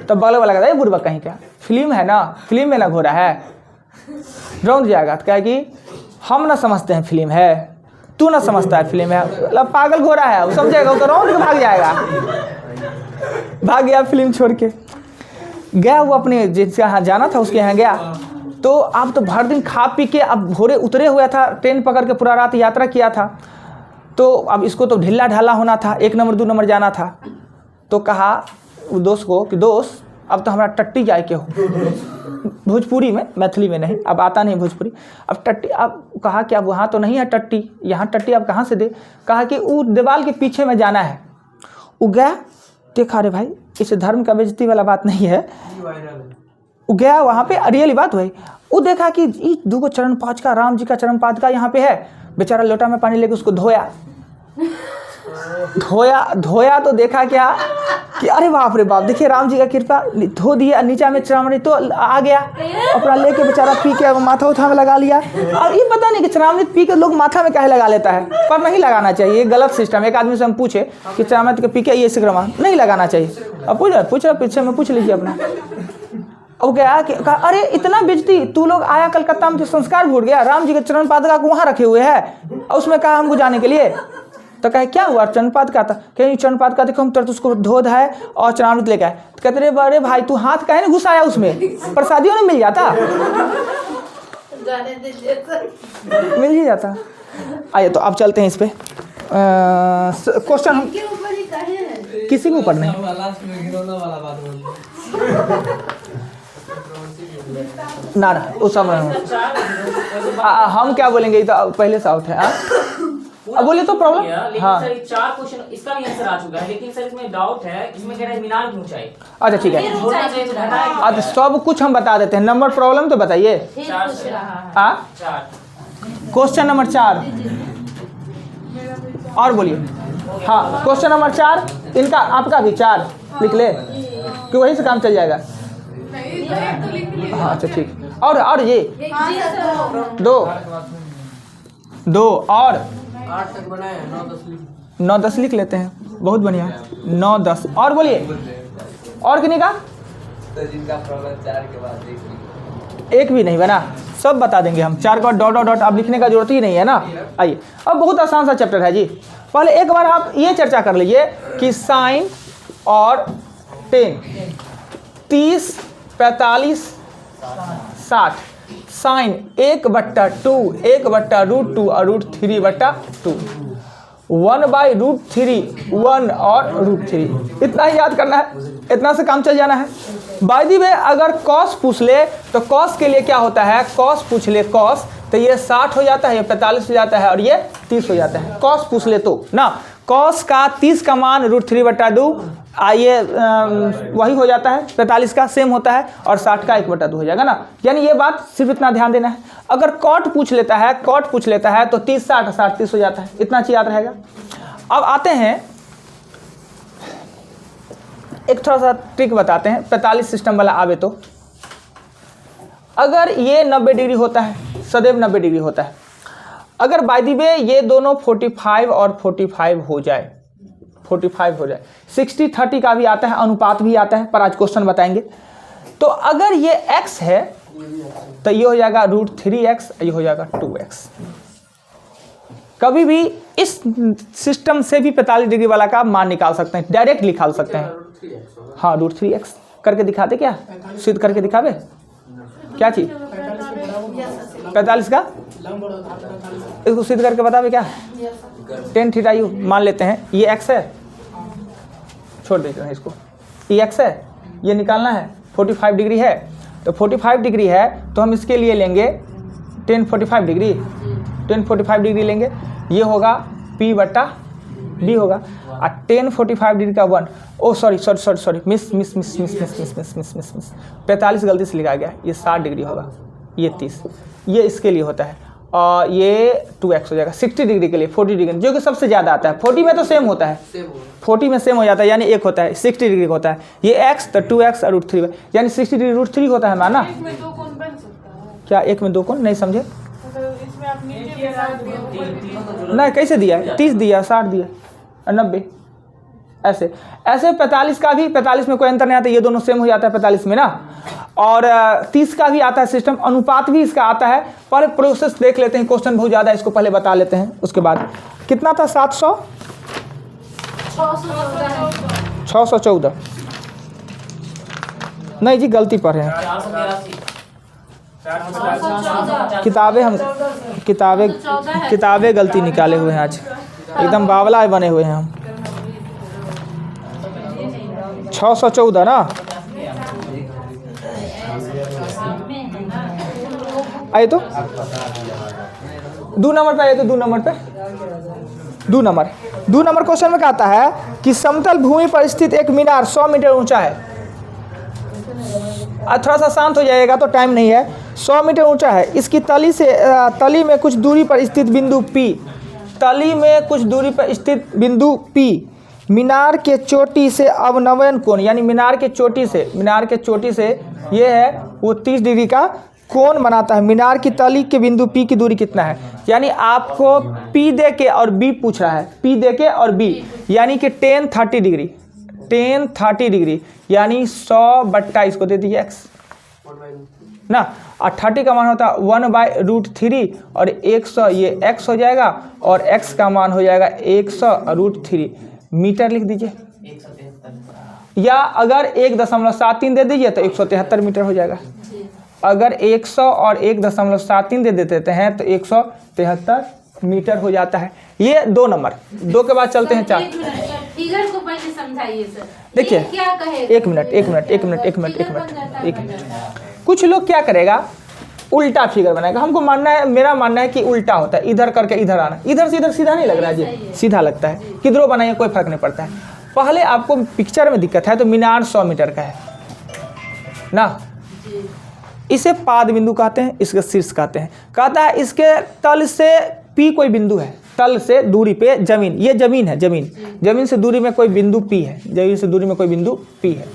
तो बगल वाला कहता है बुढ़वा कहीं क्या, फिल्म है ना, फिल्म में ना घोड़ा है, रौंद जाएगा। तो कहे कि हम ना समझते हैं फिल्म है, तू ना समझता है फिल्म है, मतलब पागल घोड़ा है, वो समझेगा, वो तो रौंद के भाग जाएगा। भाग गया, फिल्म छोड़ के गया। वो अपने जिसके यहाँ जाना था उसके यहाँ गया। तो अब तो भर दिन खा पी के अब भोरे उतरे हुआ था, ट्रेन पकड़ के पूरा रात यात्रा किया था। तो अब इसको तो ढिल्ला ढाला होना था, 1 नंबर 2 नंबर जाना था। तो कहा दोस्त को कि दोस्त अब तो हमारा टट्टी जाए के हो, भोजपुरी में, मैथिली में नहीं, अब आता नहीं भोजपुरी। अब टट्टी, अब कहा कि अब वहाँ तो नहीं है टट्टी, यहाँ टट्टी अब कहाँ से दे? कहा कि वो दीवार के पीछे में जाना है। वो गया, देखा अरे भाई इस धर्म का बेइज्जती वाला बात नहीं है। वो गया वहाँ पे, रियली बात हुई। वो देखा कि 2 चरण पाँच का, राम जी का चरण पाद का यहाँ पे है। बेचारा लोटा में पानी लेके उसको धोया धोया तो देखा क्या कि अरे बाप रे बाप, देखिए राम जी का कृपा, धो दिया, नीचा में चरामणी तो आ गया, अपना लेके बेचारा पी के माथा उठा में लगा लिया। और ये पता नहीं कि चरामणी पी के लोग माथा में काहे लगा लेता है, पर नहीं लगाना चाहिए, ये गलत सिस्टम। एक आदमी से हम पूछे कि चरामणी के पी के ये सिक्रमा नहीं लगाना चाहिए। अब पूछ रहा पीछे में पूछ लीजिए अपना। अब क्या कि कहा अरे इतना बेइज्जती, तू लोग आया कलकत्ता में तो संस्कार भूल गया, राम जी के चरण पादुका को वहाँ रखे हुए है और उसमें कहा हमको जाने के लिए। तो कहे क्या हुआ, चरणपाद का था? कहीं चरणपाद का देखो हम तुरंत उसको धो धाए और चरणामृत लेके आए। तो कहते रे अरे भाई तू हाथ काहे नहीं घुसाया उसमें, प्रसादियों नहीं मिल जाता? जाने दीजिए सर। मिल ही जाता। आइए तो अब चलते हैं इस पे क्वेश्चन। के ऊपर ही काहे है? किसी के ऊपर नहीं, लास्ट में घिनौना वाला बात बोल ना वो सब हम क्या बोलेंगे, ये तो पहले से आउट है। अब बोलिए तो प्रॉब्लम। लेकिन हाँ सर 4 क्वेश्चन इसका भी आंसर आ चुका है, लेकिन सर इसमें डाउट है, इसमें कह रहा है मीनार की ऊंचाई। अच्छा ठीक है, छोड़ना चाहिए तो घटाए क्यों? अब सब कुछ हम बता देते हैं। नंबर प्रॉब्लम तो बताइए। फिर 4 पूछ रहा है। हाँ 4 क्वेश्चन नंबर 4 और बोलिए। हाँ क्वेश्चन नंबर 4 इनका, आपका भी 4 लिख ले कि वहीं से काम चल जाएगा। हाँ अच्छा ठीक। और ये 2 और 8 तक बनाए 9 10 लिख। 9 10 लिख लेते हैं, बहुत बढ़िया है। 9 10 और बोलिए, और कितने का? तो जिनका प्रॉब्लम 4 के बाद एक भी नहीं बना, सब बता देंगे हम। 4 के बाद डॉट डॉट डॉट अब लिखने का जरूरत ही नहीं है ना। आइए, अब बहुत आसान सा चैप्टर है जी। पहले एक बार आप ये चर्चा कर लीजिए कि साइन और 10, 30 45 60, साइन 1/2, 1/√2 और √3/2, 1/√3, 1 और √3, इतना ही याद करना है, इतना से काम चल जाना है। बाय द वे अगर कॉस पूछ ले तो कॉस के लिए क्या होता है, कॉस पूछ ले कॉस तो ये 60 हो जाता है, ये 45 हो जाता है और ये 30 हो जाता है। कॉस पूछ ले तो ना, कॉस का 30 का मान √3/2 आइए वही हो जाता है, 45 का सेम होता है और 60 का 1/2 हो जाएगा ना। यानी ये बात सिर्फ इतना ध्यान देना है। अगर कॉट पूछ लेता है, कॉट पूछ लेता है तो 30 60 60 30 हो जाता है, इतना चीज याद रहेगा। अब आते हैं एक थोड़ा सा ट्रिक बताते हैं, 45 सिस्टम वाला आवे तो। अगर ये 90 डिग्री होता है, सदैव 90 डिग्री होता है, अगर बाय द वे ये दोनों 45 और 45 हो जाए, 45 हो जाए, 60-30 का भी आता है, अनुपात भी आता है, पर आज क्वेश्चन बताएंगे। तो अगर ये x है तो ये हो जाएगा √3x, ये हो जाएगा 2x। कभी भी इस सिस्टम से भी 45 डिग्री वाला का मान निकाल सकते हैं, डायरेक्ट निकाल सकते हैं। हाँ, √3x करके दिखाते, क्या सिद्ध करके दिखावे, क्या चीज 45 का इसको सिद्ध करके बतावे, क्या 10 θu मान लेते हैं, ये x है, छोड़ देते हैं इसको, ये x है, ये निकालना है, 45 डिग्री है तो 45 डिग्री है तो हम इसके लिए लेंगे 10 45 डिग्री, 10 45 डिग्री लेंगे, ये होगा p/b होगा। और 10 45 डिग्री का 1, ओ सॉरी मिस 45 गलती से लिखा गया, ये 60 डिग्री होगा, ये 30, ये इसके लिए होता है और ये 2x हो जाएगा। 60 डिग्री के लिए 40 डिग्री जो कि सबसे ज़्यादा आता है, 40 में तो सेम होता है, 40 में सेम हो जाता है, यानी एक होता है, 60 डिग्री का होता है, ये x तो 2x और √3, यानी 60 डिग्री √3 होता है माना। एक में 2 कोण बन सकता है क्या एक में 2 कोण, नहीं समझे? मतलब इसमें आप नीचे भी डाल दिए, नहीं, कैसे दिया है, 30 दिया, 60 दिया और 90, ऐसे ऐसे 45 का भी, 45 में कोई अंतर नहीं आता, ये दोनों सेम हो जाता है 45 में ना। और 30 का भी आता है सिस्टम, अनुपात भी इसका आता है, पर प्रोसेस देख लेते हैं, क्वेश्चन बहुत ज़्यादा, इसको पहले बता लेते हैं, उसके बाद कितना था 700 614 नहीं जी, गलती पर है, 483 किताबें गलती निकाले हुए हैं, आज एकदम बावला बने हुए हैं हम। 614 ना, आए तो 2 नंबर पे आए तो 2 नंबर पे 2 नंबर क्वेश्चन में कहता है कि समतल भूमि पर स्थित एक मीनार 100 मीटर ऊंचा है। थोड़ा सा शांत हो जाएगा तो टाइम नहीं है। 100 मीटर ऊंचा है, इसकी तली में कुछ दूरी पर स्थित बिंदु P, तली में कुछ दूरी पर स्थित बिंदु P मीनार के चोटी से अवनयन कोण, यानी मीनार के चोटी से ये है वो 30 डिग्री का कोण बनाता है। मीनार की तली के बिंदु P की दूरी कितना है, यानी आपको P दे के और B पूछ रहा है, P दे के और B, यानी कि 10 30 डिग्री यानी 100 इसको दे दीजिए x ना, और 30 का मान होता है 1/√3 और 100 ये x हो जाएगा और x का मान हो जाएगा 100√3 मीटर लिख दीजिए, या अगर 1.73 दे दीजिए तो 173 मीटर हो जाएगा। अगर 100 और 1.73 दे देते हैं तो 173 मीटर हो जाता है। ये 2 नंबर, 2 के बाद चलते हैं 4। फिगर को पहले समझाइए सर, देखिए, ये क्या कहे, एक मिनट कुछ लोग क्या करेगा, उल्टा फिगर बनाएगा। हमको मानना है, मेरा मानना है कि उल्टा होता है, इधर करके इधर आना, इधर से इधर सीधा नहीं लग रहा है जी, सीधा लगता है, किधरों बनाइए कोई फर्क नहीं पड़ता है। पहले आपको पिक्चर में दिक्कत है तो मीनार 100 मीटर का है ना, इसे पाद बिंदु कहते हैं, इसके शीर्ष कहते हैं। कहता है इसके तल से P कोई बिंदु है, तल से दूरी पे जमीन, ये जमीन है, जमीन से दूरी में कोई बिंदु P है, जमीन से दूरी में कोई बिंदु P है।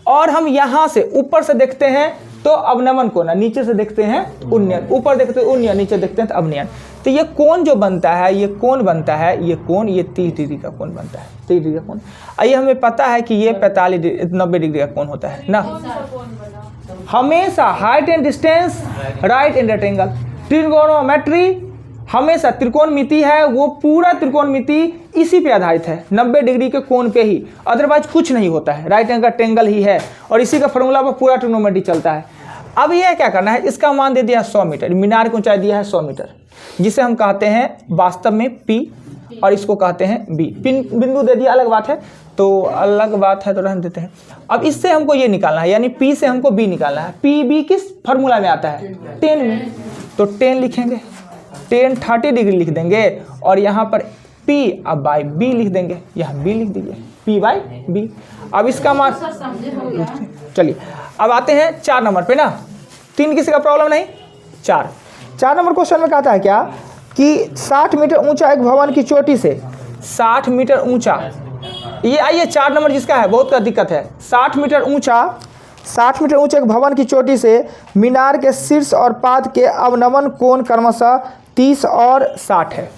और हम यहाँ से ऊपर से देखते हैं तो अवनमन कोण है, नीचे से देखते हैं उन्नयन, ऊपर देखते हैं उन्नयन, नीचे देखते हैं तो अवनयन। तो ये कोण जो बनता है, ये कोण बनता है, ये कोण, ये 30 डिग्री का कोण बनता है, 30 डिग्री का कोण। ये हमें पता है कि ये 90 डिग्री का कोण होता है ना। हमेशा height and distance right and rectangle, trigonometry हमेशा त्रिकोणमिति है, वो पूरा त्रिकोणमिति इसी पे आधारित है, 90 डिग्री के कोण पे ही, अदरवाइज कुछ नहीं होता है, राइट एंगल ट्रायंगल ही है, और इसी का फॉर्मूला पर पूरा ट्रिग्नोमेट्री चलता है। अब ये क्या करना है, इसका मान दे दिया 100 मीटर, मीनार की ऊंचाई दिया है 100 मीटर, जिसे हम कहते हैं वास्तव में P, और इसको कहते हैं B। पिन बिंदु दे दिया, अलग बात है, तो अलग बात है तो रहने देते हैं। अब इससे हमको ये निकालना है, यानी P से हमको B निकालना है। PB किस फार्मूला में आता है, 10 में, तो 10 लिखेंगे, 10 30 डिग्री लिख देंगे, और यहाँ पर P अब बाई B लिख देंगे, यहाँ B लिख दीजिए, P बाई B। अब इसका मान, चलिए अब आते हैं 4 नंबर पे ना, 3 किसी का प्रॉब्लम नहीं, 4 नंबर क्वेश्चन में कहता है क्या कि 60 मीटर ऊंचा एक भवन की चोटी से, 60 मीटर ऊंचा, ये आइए 4 नंबर जिसका है बहुत का दिक्कत है, 60 मीटर ऊंचे एक भवन की चोटी से मीनार के शीर्ष और पाद के अवनमन कोण क्रमशः 30 और 60 है।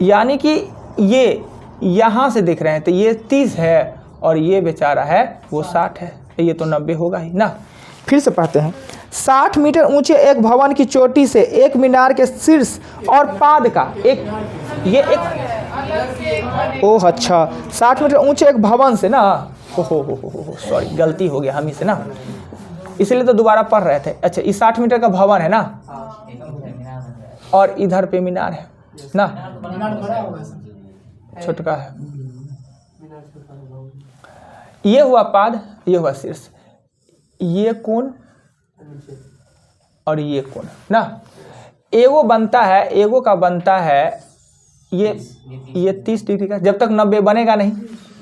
यानी कि ये यहाँ से देख रहे हैं तो ये 30 है और ये बेचारा है वो 60 है, ये तो 90 होगा ही ना। फिर से पढ़ते हैं, 60 मीटर ऊंचे एक भवन की चोटी से एक मीनार के शीर्ष और पाद का एक, ये एक, ओह अच्छा, 60 मीटर ऊंचे एक भवन से ना, हो सॉरी गलती हो गया हम ही से ना, इसलिए तो दोबारा पढ़ रहे थे। अच्छा, ये 60 मीटर का भवन है ना, और इधर पे मीनार है ना, छोटका है, ये हुआ पाद, ये हुआ शीर्ष, ये कोण और ये कोण ना, एगो बनता है, एगो का बनता है ये 30 डिग्री का, जब तक 90 बनेगा नहीं,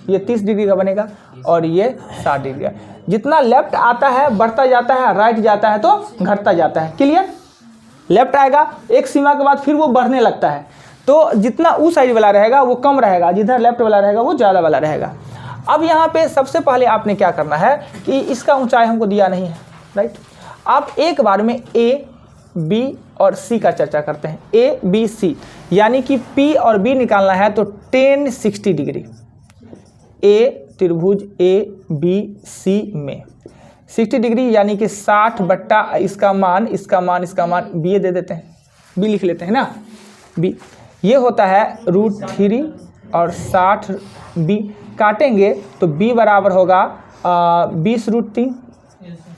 ये 30 डिग्री का बनेगा, और ये 60 डिग्री का। जितना लेफ्ट आता है बढ़ता जाता है, राइट जाता है तो घटता जाता है, क्लियर। लेफ्ट आएगा एक सीमा के बाद फिर वो बढ़ने लगता है, तो जितना उस साइड वाला रहेगा वो कम रहेगा, जिधर लेफ्ट वाला रहेगा वो ज़्यादा वाला रहेगा। अब यहाँ पे सबसे पहले आपने क्या करना है कि इसका ऊंचाई हमको दिया नहीं है, राइट। आप एक बार में A, B और C का चर्चा करते हैं, A, B, C, यानी कि P और B निकालना है तो 10 60 डिग्री, A त्रिभुज A, B, C में 60 डिग्री, यानी कि 60 बट्टा इसका मान B दे देते हैं, B लिख लेते हैं ना, B ये होता है √3 और 60 B काटेंगे तो B बराबर होगा 20√3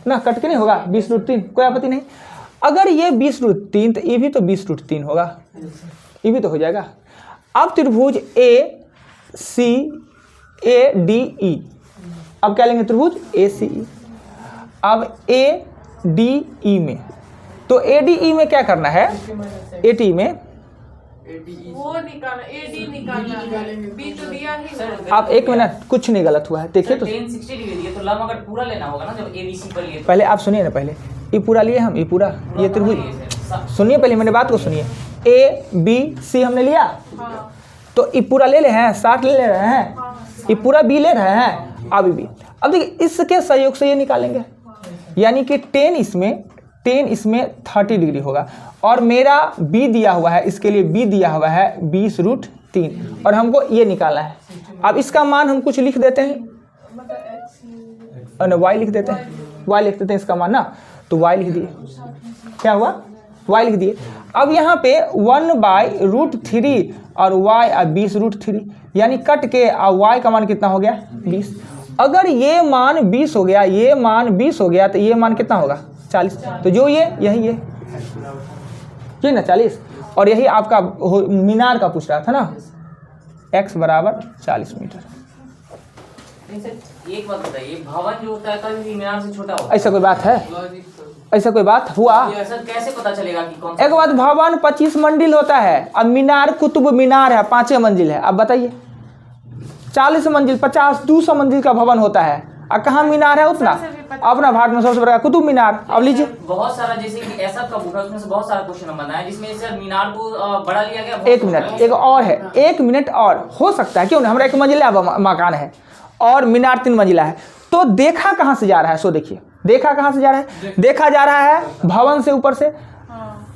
ना, कट के नहीं होगा 20√3, कोई आपत्ति नहीं। अगर ये 20√3 तो ये भी तो 20√3 होगा, ये भी तो हो जाएगा। अब त्रिभुज A C A D E, अब क्या लेंगे त्रिभुज A C E। अब A D E में, तो A D E में क्या करना है, A D में वो निकालना, AD निकालना, B तो दिया ही। आप एक मिनट, कुछ नहीं गलत हुआ है, देखिए तो 10 60 डिग्री दिए तो लंब अगर पूरा लेना होगा ना, जब ABC पर लिए पहले आप सुनिए ना, पहले ये पूरा लिए हम, ये पूरा, ये त्रिभुज, सुनिए पहले मेरी बात को सुनिए, A B C हमने लिया, तो ये पूरा ले हैं, 60 ले रहे हैं, ये पूरा B ले रहे हैं, अब देखिए इसके सहयोग से ये निकालेंगे, यानी कि 10 इसमें 30 डिग्री होगा, और मेरा B दिया हुआ है, इसके लिए B दिया हुआ है 20√3, और हमको ये निकालना है। अब इसका मान हम कुछ लिख देते हैं, y लिख देते हैं, इसका मान ना, तो y लिख दिए, क्या हुआ, y लिख दिए। अब यहाँ पे 1/√3 और y 20√3, यानी कट के y का मान कितना हो गया 20। अगर ये मान 20 हो गया, ये मान 20 हो गया, तो ये मान कितना होगा 40, तो जो यही है ना 40, और यही आपका मीनार का पूछ रहा था ना, x बराबर 40 मीटर। एक बात बताइए, भवन जो होता है कभी भी मीनार से छोटा होता है, ऐसा कोई बात है, ऐसा कोई बात हुआ, ऐसा कैसे पता चलेगा कि कौन एक बात, भवन 25 मंजिल होता है, अब मीनार कुतुब मीनार है 5 मंजिल है, अब बताइए 40 मंजिल 50-200 मंजिल का भवन होता है, और कहाँ मीनार है उतना, अपना भारत में सबसे बड़ा कुतुब मीनार। अब लीजिए बहुत सारा, जैसे कि ऐसा का बुक है उसमें से बहुत सारा क्वेश्चन बनाया है जिसमें से मीनार को बड़ा लिया गया। एक मिनट, एक और है, 1 मिनट और हो सकता है, क्यों नहीं, हमारा 1 मंजिला मकान है और मीनार 3 मंजिला है, तो देखा कहाँ से जा रहा है, सो देखिए देखा कहाँ से जा रहा है? देखा जा रहा है भवन से ऊपर से।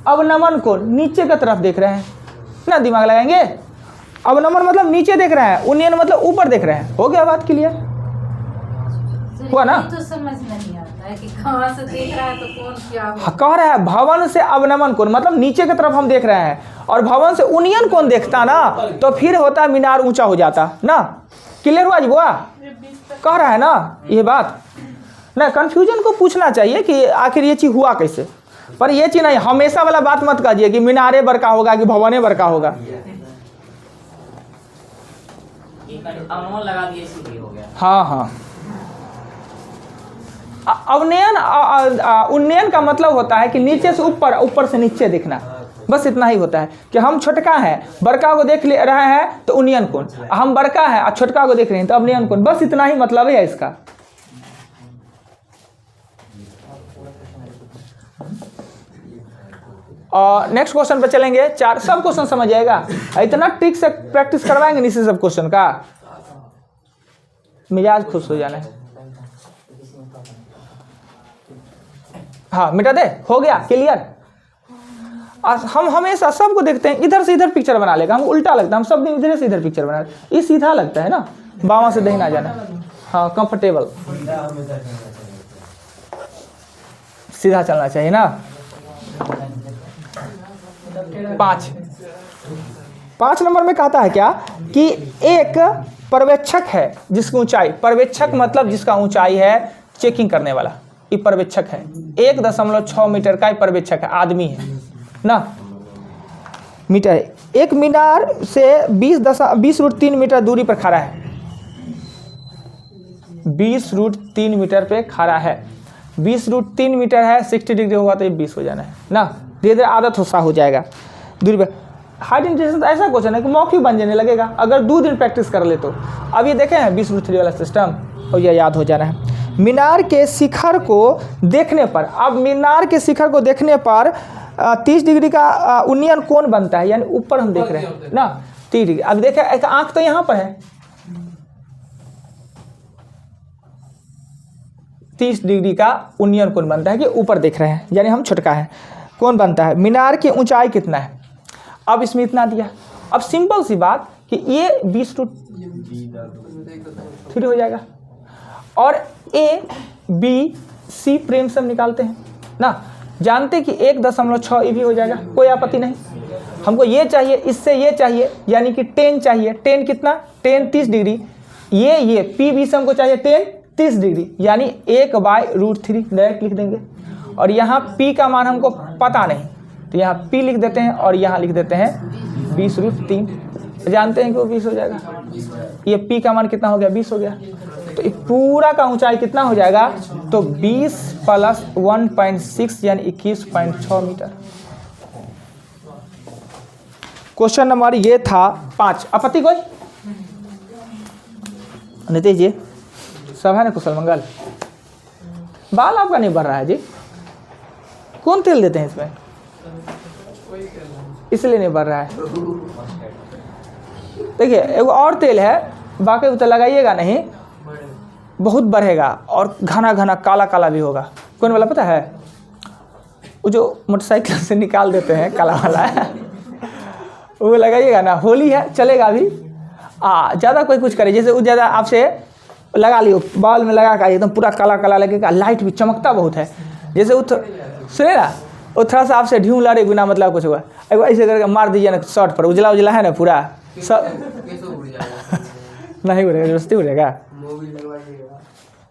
अब नमन को नीचे की तरफ देख रहे हैं ना, दिमाग लगाएंगे। अब नमन मतलब नीचे देख रहे हैं, उन्नयन मतलब ऊपर देख रहे हैं। हो गया बात क्लियर? हुआ ना? तो समझ नहीं आता है कि कहाँ से देख रहा है तो कौन क्या हो। कह रहा है भवन से अवनमन कोण, मतलब नीचे की तरफ हम देख रहे हैं, और भवन से उन्नयन कोण देखता ना तो फिर होता मीनार ऊंचा हो जाता ना। क्लियर हुआ जी बुआ? कह रहा है ना ये बात ना। कंफ्यूजन को पूछना चाहिए कि आखिर ये चीज हुआ कैसे, पर ये चीज नहीं, हमेशा वाला बात मत कहिए कि मीनारे बड़का होगा कि भवने बड़का होगा। अनुमान लगा दिए इसीलिए हो गया। हाँ हाँ, अवनयन उन्नयन का मतलब होता है कि नीचे से ऊपर, ऊपर से नीचे देखना, बस इतना ही होता है कि हम छोटका है बड़का को देख ले रहे हैं तो उन्नयन कोण, हम बड़का है और छोटका को देख रहे हैं तो अवनयन कोण, बस इतना ही मतलब है इसका। और नेक्स्ट क्वेश्चन पे चलेंगे। 4 सब क्वेश्चन समझ जाएगा, इतना ट्रिक से प्रैक्टिस करवाएंगे नीचे सब क्वेश्चन का, मिजाज खुश हो जाना है। हाँ मिटा दे, हो गया क्लियर। हम हमेशा सबको देखते हैं इधर से इधर पिक्चर बना लेगा, हमको उल्टा लगता है, हम सब दिन इधर से इधर पिक्चर बना लेते, ये सीधा लगता है ना, बामा से दहिना जाना। हाँ कंफर्टेबल, सीधा चलना चाहिए ना। 5 नंबर में कहता है क्या कि एक पर्यवेक्षक है जिसकी ऊंचाई, पर्यवेक्षक मतलब जिसका ऊंचाई है चेकिंग करने वाला, ये पर्यवेक्षक है। 1.6 मीटर का पर्यवेक्षक है, आदमी है ना, मीटर है। एक मीनार से 20.3 मीटर दूरी पर खड़ा है, 20√3 मीटर पे खड़ा है। 20√3 मीटर है, 60 डिग्री होगा तो ये 20 हो जाना है ना, धीरे धीरे आदत हो जाएगा दूरी पर। हाइट इंटीग्रेशन ऐसा क्वेश्चन है कि मौखिक बन जाने लगेगा अगर 2 दिन प्रैक्टिस कर ले तो। अब ये देखें 20√3 वाला सिस्टम, और ये याद हो जा रहा है। मीनार के शिखर को देखने पर, अब मीनार के शिखर को देखने पर 30 डिग्री का उन्नयन कोण बनता है, यानी ऊपर हम देख रहे हैं ना 30 डिग्री। अब देखें एक आंख तो यहाँ पर है, 30 डिग्री का उन्नयन कोण बनता है कि ऊपर देख रहे हैं, यानी हम छोटका है। कोण बनता है, मीनार की ऊंचाई कितना है, अब इसमें इतना दिया। अब सिंपल सी बात कि ये 20√3 हो जाएगा, और ए बी सी प्रेम से हम निकालते हैं ना, जानते कि 1.6 ये भी हो जाएगा, कोई आपत्ति नहीं। हमको ये चाहिए, इससे ये चाहिए, यानी कि 10 चाहिए। 10 कितना, 10 30 डिग्री, ये पी बी से हमको चाहिए 10 30 डिग्री, यानी 1/√3 डायरेक्ट लिख देंगे। और यहाँ p का मान हमको पता नहीं तो यहाँ p लिख देते हैं, और यहाँ लिख देते हैं 20√3, जानते हैं कि वो 20 हो जाएगा। ये p का मान कितना हो गया, 20 हो गया। तो ये पूरा का ऊंचाई कितना हो जाएगा, तो 20 + 1.6 यानी 21.6 मीटर। क्वेश्चन नंबर ये था 5। आपत्ति कोई? नीतीश जी सब है ना, कुशल मंगल? बाल आपका नहीं बढ़ रहा है जी, कौन तेल देते हैं इसमें, इसलिए नहीं बढ़ रहा है। देखिए एक और तेल है, बाकी तो लगाइएगा नहीं, बहुत बढ़ेगा और घना घना काला काला भी होगा। कौन वाला पता है, वो जो मोटरसाइकिल से निकाल देते हैं काला वाला वो लगाइएगा ना, होली है चलेगा अभी। ज़्यादा कोई कुछ करे, जैसे वो ज़्यादा आपसे लगा लियो, बाल में लगा कर एकदम पूरा काला काला लगेगा, लाइट भी चमकता बहुत है। जैसे वो सुने ना, वो थोड़ा सा आपसे ढूंढ ला रहे बिना मतलब कुछ हुआ, एक ऐसे करके मार दीजिए ना शर्ट पर, उजला उजला है ना पूरा नहीं उड़ेगा, जबरदस्ती उड़ेगा।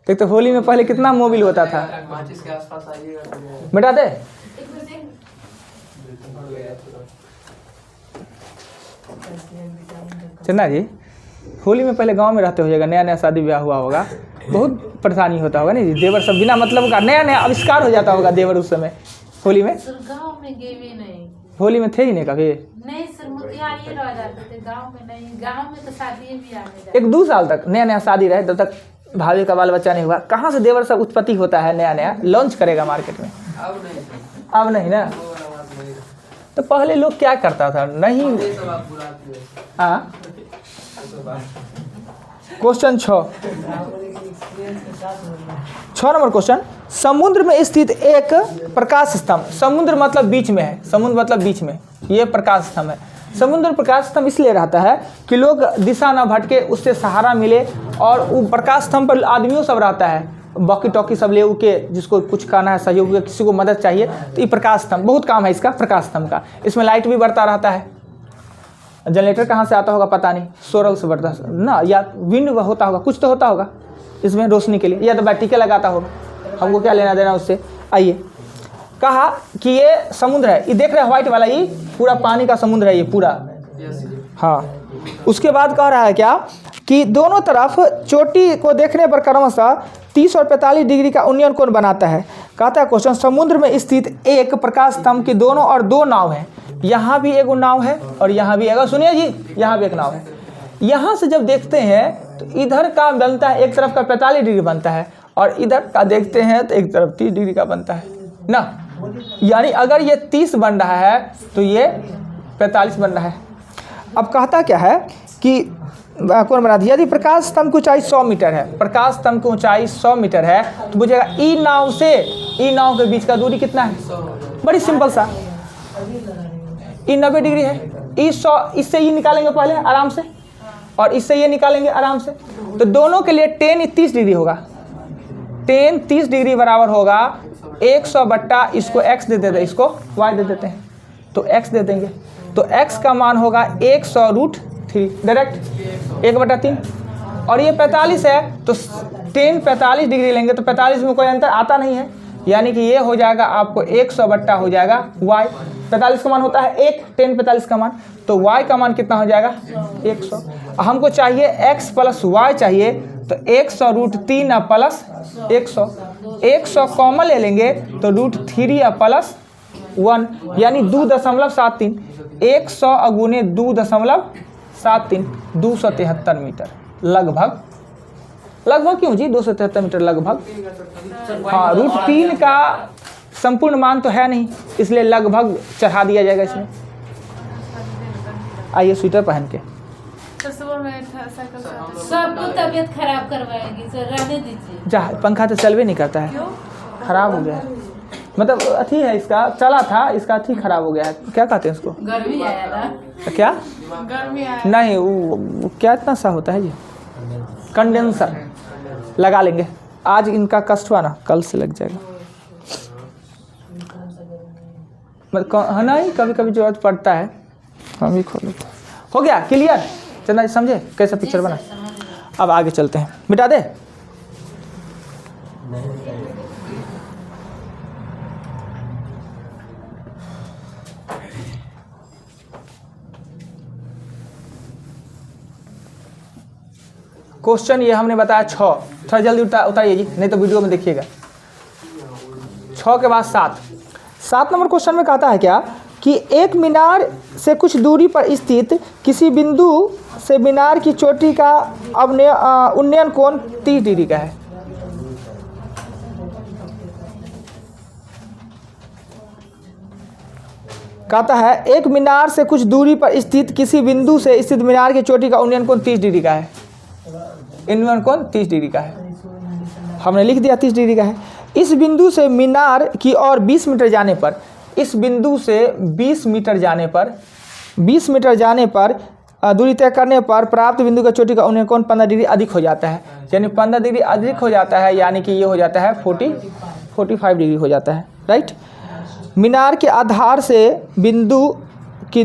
एक तो होली में पहले कितना मोबिल होता था, मिटा दे। चंदा जी होली में पहले गांव में रहते होइएगा, नया नया शादी ब्याह हुआ होगा, बहुत परेशानी होता होगा नहीं जी, देवर सब बिना मतलब का नया नया आविष्कार हो जाता होगा देवर उस समय होली में। गाँव में गए भी नहीं, होली में थे ही नहीं कभी? नहीं सर, मुतियारी रह जाते थे, गांव में नहीं। गांव में तो शादी भी आने जाते। 1-2 साल तक नया नया शादी रहे, तब तक भाभी का बाल बच्चा नहीं हुआ। कहाँ से देवर सब उत्पत्ति होता है, नया नया लॉन्च करेगा मार्केट में। अब नहीं ना, तो पहले लोग क्या करता था नहीं। हाँ क्वेश्चन 6 नंबर क्वेश्चन। समुद्र में स्थित एक प्रकाश स्तंभ, समुद्र मतलब बीच में है, समुद्र मतलब बीच में, ये प्रकाश स्तंभ है। समुद्र प्रकाश स्तंभ इसलिए रहता है कि लोग दिशा ना भटके, उससे सहारा मिले, और वो प्रकाश स्तंभ पर आदमियों सब रहता है, वॉकी टॉकी सब ले के, जिसको कुछ कहना है, सहयोग, किसी को मदद चाहिए, तो ये प्रकाश स्तंभ बहुत काम है इसका, प्रकाश स्तंभ का। इसमें लाइट भी बढ़ता रहता है। जनरेटर कहाँ से आता होगा पता नहीं, सोलर से बढ़ता ना, या विंड होता होगा, कुछ तो होता होगा इसमें रोशनी के लिए, या तो बैटरी के लगाता होगा, हमको क्या लेना देना उससे। आइए, कहा कि ये समुद्र है, ये देख रहे हैं व्हाइट वाला, ये पूरा पानी का समुद्र है ये पूरा। हाँ, उसके बाद कह रहा है क्या कि दोनों तरफ चोटी को देखने पर क्रमशः 30 और 45 डिग्री का उन्नयन कोण बनाता है। कहता है क्वेश्चन, समुद्र में स्थित एक प्रकाश स्तंभ की दोनों और दो नाव हैं, यहाँ भी एक नाव है और यहाँ भी एक, सुनिए जी, यहाँ भी एक नाव है। यहाँ से जब देखते हैं तो इधर का बनता है, एक तरफ का 45 डिग्री बनता है, और इधर का देखते हैं तो एक तरफ 30 डिग्री का बनता है ना। यानी अगर ये 30 बन रहा है तो ये 45 बन रहा है। अब कहता क्या है कि कौन बना दिया, यदि प्रकाश स्तंभ की ऊंचाई 100 मीटर है, प्रकाश स्तंभ की ऊंचाई 100 मीटर है, तो बुझेगा ई नाव से ई नाव के बीच का दूरी कितना है। बड़ी सिंपल सा, ई 90 डिग्री है, ई 100, इससे ये निकालेंगे पहले आराम से, और इससे ये निकालेंगे आराम से, तो दोनों के लिए 10 30 डिग्री होगा। 10 30 डिग्री बराबर होगा 100 बट्टा, इसको x दे देते हैं, इसको y दे देते हैं, तो x दे देंगे, तो x का मान होगा 100√3 डायरेक्ट 1/3, और ये 45 है तो 10 45 डिग्री लेंगे तो 45 में कोई अंतर आता नहीं है, यानी कि ये हो जाएगा आपको 100 बट्टा हो जाएगा y। 45 का मान होता है 1, 10 45 का मान, तो y का मान कितना हो जाएगा 100। हमको चाहिए x प्लस y चाहिए, तो 100√3 प्लस 100, 100 कॉमन ले लेंगे तो √3 प्लस 1, यानी 2.73, 100 अगुने 2.73, 273 मीटर लगभग। लगभग क्यों जी, 273 मीटर लगभग। हाँ, √3 का संपूर्ण मान तो है नहीं, इसलिए लगभग चढ़ा दिया जाएगा इसमें। आइए स्वेटर पहन के, सबको तबीयत खराब करवाएगी, सर रहने दीजिए। जा, पंखा तो चलवे नहीं करता है, खराब हो गया है, मतलब अथी है इसका, चला था इसका अथी खराब हो गया है, क्या कहते हैं उसको, गर्मी आया ना, क्या गर्मी आया नहीं, वो क्या इतना सा होता है ये, कंडेंसर लगा लेंगे। आज इनका कष्ट हुआ ना, कल से लग जाएगा, मतलब नहीं, कभी कभी जरूरत पड़ता है, हम भी खोल लेते हैं। हो गया क्लियर, चंदा समझे कैसा पिक्चर बना। अब आगे चलते हैं, मिटा दे। क्वेश्चन ये हमने बताया 6, थोड़ा जल्दी उतारिए जी, नहीं तो वीडियो में देखिएगा। 6 के बाद 7 नंबर क्वेश्चन में कहता है क्या कि एक मीनार से कुछ दूरी पर स्थित किसी बिंदु से मीनार की चोटी का उन्नयन कोण 30 डिग्री का है। कहता है एक मीनार से कुछ दूरी पर स्थित किसी बिंदु से स्थित मीनार की चोटी का उन्नयन कोण 30 डिग्री का है। उन्नयन कोण 30 डिग्री का है, हमने लिख दिया 30 डिग्री का है। इस बिंदु से मीनार की और 20 मीटर जाने पर, इस बिंदु से 20 मीटर जाने पर, 20 मीटर जाने पर दूरी तय करने पर प्राप्त बिंदु का चोटी का उन्नयन कोण 15 डिग्री अधिक हो जाता है। यानी 15 डिग्री अधिक हो जाता है, यानी कि ये हो जाता है 45 डिग्री हो जाता है, राइट। मीनार के आधार से बिंदु की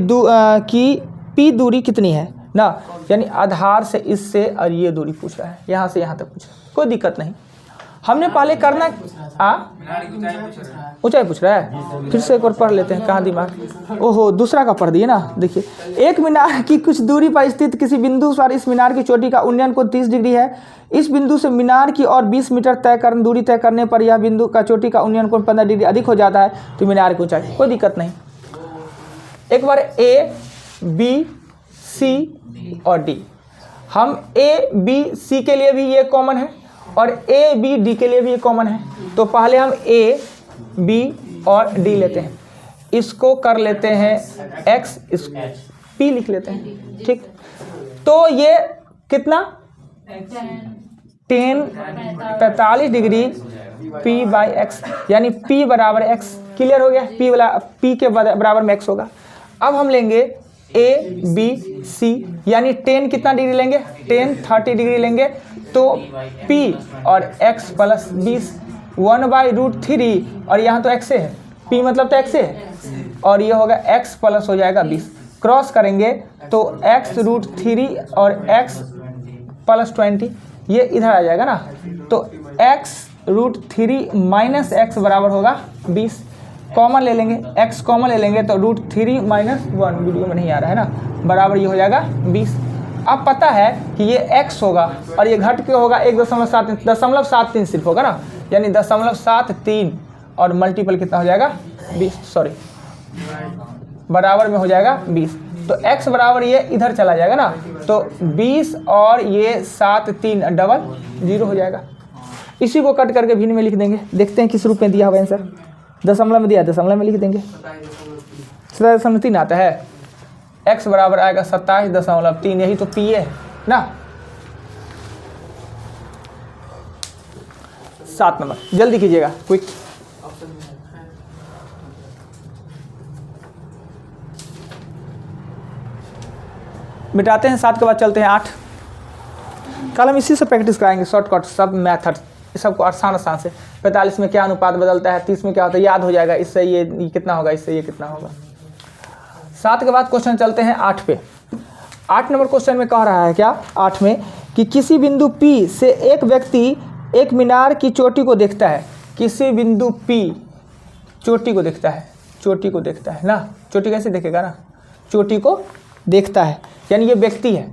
पी दूरी कितनी है ना, यानी आधार से इससे और ये दूरी पूछ रहा है, यहाँ से यहाँ तक पूछ रहा है, कोई दिक्कत नहीं। हमने पहले करना ऊंचाई पूछ रहा है, फिर से एक बार पढ़ लेते हैं, कहाँ दिमाग, ओहो दूसरा का पढ़ दिए ना। देखिए, एक मीनार की कुछ दूरी पर स्थित किसी बिंदु पर इस मीनार की चोटी का उन्नयन कोण 30 डिग्री है। इस बिंदु से मीनार की और 20 मीटर दूरी तय करने पर यह बिंदु का चोटी का उन्नयन कोण 15 डिग्री अधिक हो जाता है, तो मीनार की ऊंचाई, कोई दिक्कत नहीं। एक बार ए बी सी और डी, हम ए बी सी के लिए भी ये कॉमन है और ए बी डी के लिए भी ये कॉमन है, तो पहले हम ए बी और डी लेते हैं, इसको कर लेते हैं एक्स, इसको पी लिख लेते हैं, ठीक। तो ये कितना ten 45 degree P by x, यानी P बराबर x। क्लियर हो गया, P के बराबर में x होगा। अब हम लेंगे A B C, यानी 10 कितना डिग्री लेंगे, 10 30 डिग्री लेंगे, तो P और x प्लस 20 1/√3, और यहाँ तो x है, P मतलब तो x है, और ये होगा x प्लस हो जाएगा 20। क्रॉस करेंगे तो x√3 और x प्लस 20 ये इधर आ जाएगा ना, तो x√3 माइनस x बराबर होगा 20। कॉमन ले लेंगे, x कॉमन ले लेंगे तो √3 माइनस 1, वीडियो में नहीं आ रहा है ना, बराबर ये हो जाएगा 20। अब पता है कि ये x होगा और ये घट के होगा 1.73 सिर्फ होगा ना, यानी 0.73 और मल्टीपल कितना हो जाएगा 20, सॉरी बराबर में हो जाएगा 20। तो x बराबर ये इधर चला जाएगा ना, तो 20 और ये 7 3 डबल 0 हो जाएगा। इसी को कट करके भिन्न में लिख देंगे, देखते हैं किस रूप में दिया हुआ आंसर। दशमलव में दिया, दशमलव में लिख देंगे, 27.3 आता है, x बराबर आएगा 27.3, यही तो P है ना। 7 नंबर जल्दी कीजिएगा, क्विक। मिटाते हैं 7 के बाद चलते हैं 8। कल हम इसी से प्रैक्टिस कराएंगे, शॉर्टकट सब मेथड सबको आसान से। 45 में क्या अनुपात बदलता है, 30 में क्या होता है, याद हो जाएगा, इससे ये कितना होगा, इससे ये कितना होगा। 7 के बाद क्वेश्चन चलते हैं 8 पे। 8 नंबर क्वेश्चन में कह रहा है क्या, 8 में कि किसी बिंदु P से एक व्यक्ति एक मीनार की चोटी को देखता है। किसी बिंदु P चोटी को देखता है, चोटी को देखता है ना, चोटी कैसे देखेगा ना, चोटी को देखता है, यानी ये व्यक्ति है,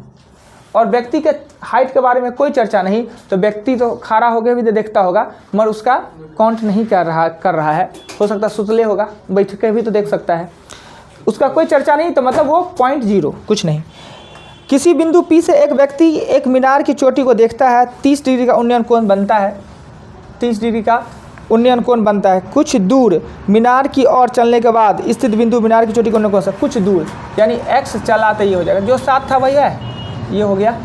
और व्यक्ति के हाइट के बारे में कोई चर्चा नहीं, तो व्यक्ति तो खड़ा होकर भी तो देखता होगा, मगर उसका काउंट नहीं कर रहा है, हो सकता है सुतले होगा, बैठ के भी तो देख सकता है, उसका कोई चर्चा नहीं, तो मतलब वो 0.0 कुछ नहीं। किसी बिंदु P से एक व्यक्ति एक मीनार की चोटी को देखता है, 30 डिग्री का उन्नयन कोण बनता है, 30 डिग्री का उन्नयन कोण बनता है। कुछ दूर मीनार की ओर चलने के बाद स्थित बिंदु मीनार की चोटी को उन्नयन कोण, कुछ दूर यानी x चलाते ही हो जाएगा, जो 7 था वही है, ये हो गया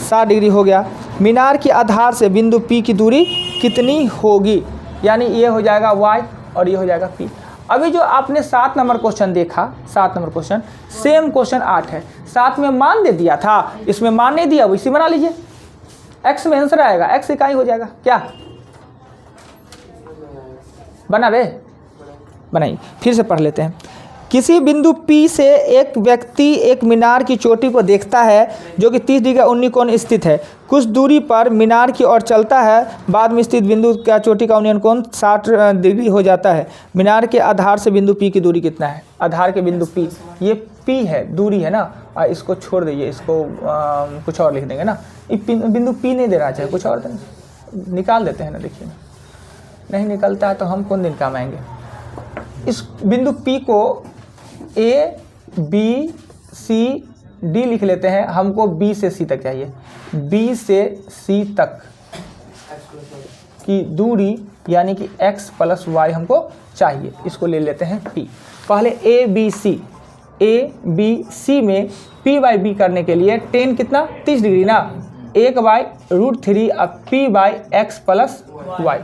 7 डिग्री हो गया। मीनार के आधार से बिंदु P की दूरी कितनी होगी, यानी ये हो जाएगा y और ये हो जाएगा P। अभी जो आपने 7 नंबर क्वेश्चन देखा, 7 नंबर क्वेश्चन सेम क्वेश्चन 8 है, 7 में मान दे दिया था, इसमें मान नहीं दिया, वैसे बना लीजिए, x में आंसर आएगा, x इकाई हो जाएगा, क्या बना बे, बनाइए। फिर से पढ़ लेते हैं। किसी बिंदु P से एक व्यक्ति एक मीनार की चोटी को देखता है जो कि 30 डिग्री का उन्नयन कोण स्थित है। कुछ दूरी पर मीनार की ओर चलता है, बाद में स्थित बिंदु का चोटी का उन्नयन कोण 60 डिग्री हो जाता है। मीनार के आधार से बिंदु P की दूरी कितना है, आधार के बिंदु P, ये P है, दूरी है ना, इसको छोड़ दीजिए, इसको कुछ और लिख देंगे ना, बिंदु P नहीं देना चाहिए, कुछ और निकाल देते हैं ना, देखिए नहीं निकलता है तो हम कौन दिन काम आएंगे। इस बिंदु P को A B C D लिख लेते हैं, हमको B से C तक चाहिए, B से C तक की दूरी यानी कि x प्लस y हमको चाहिए, इसको ले लेते हैं P। पहले A B C में P बाई B करने के लिए 10 कितना 30 डिग्री ना, 1/√3 अब P by x plus y,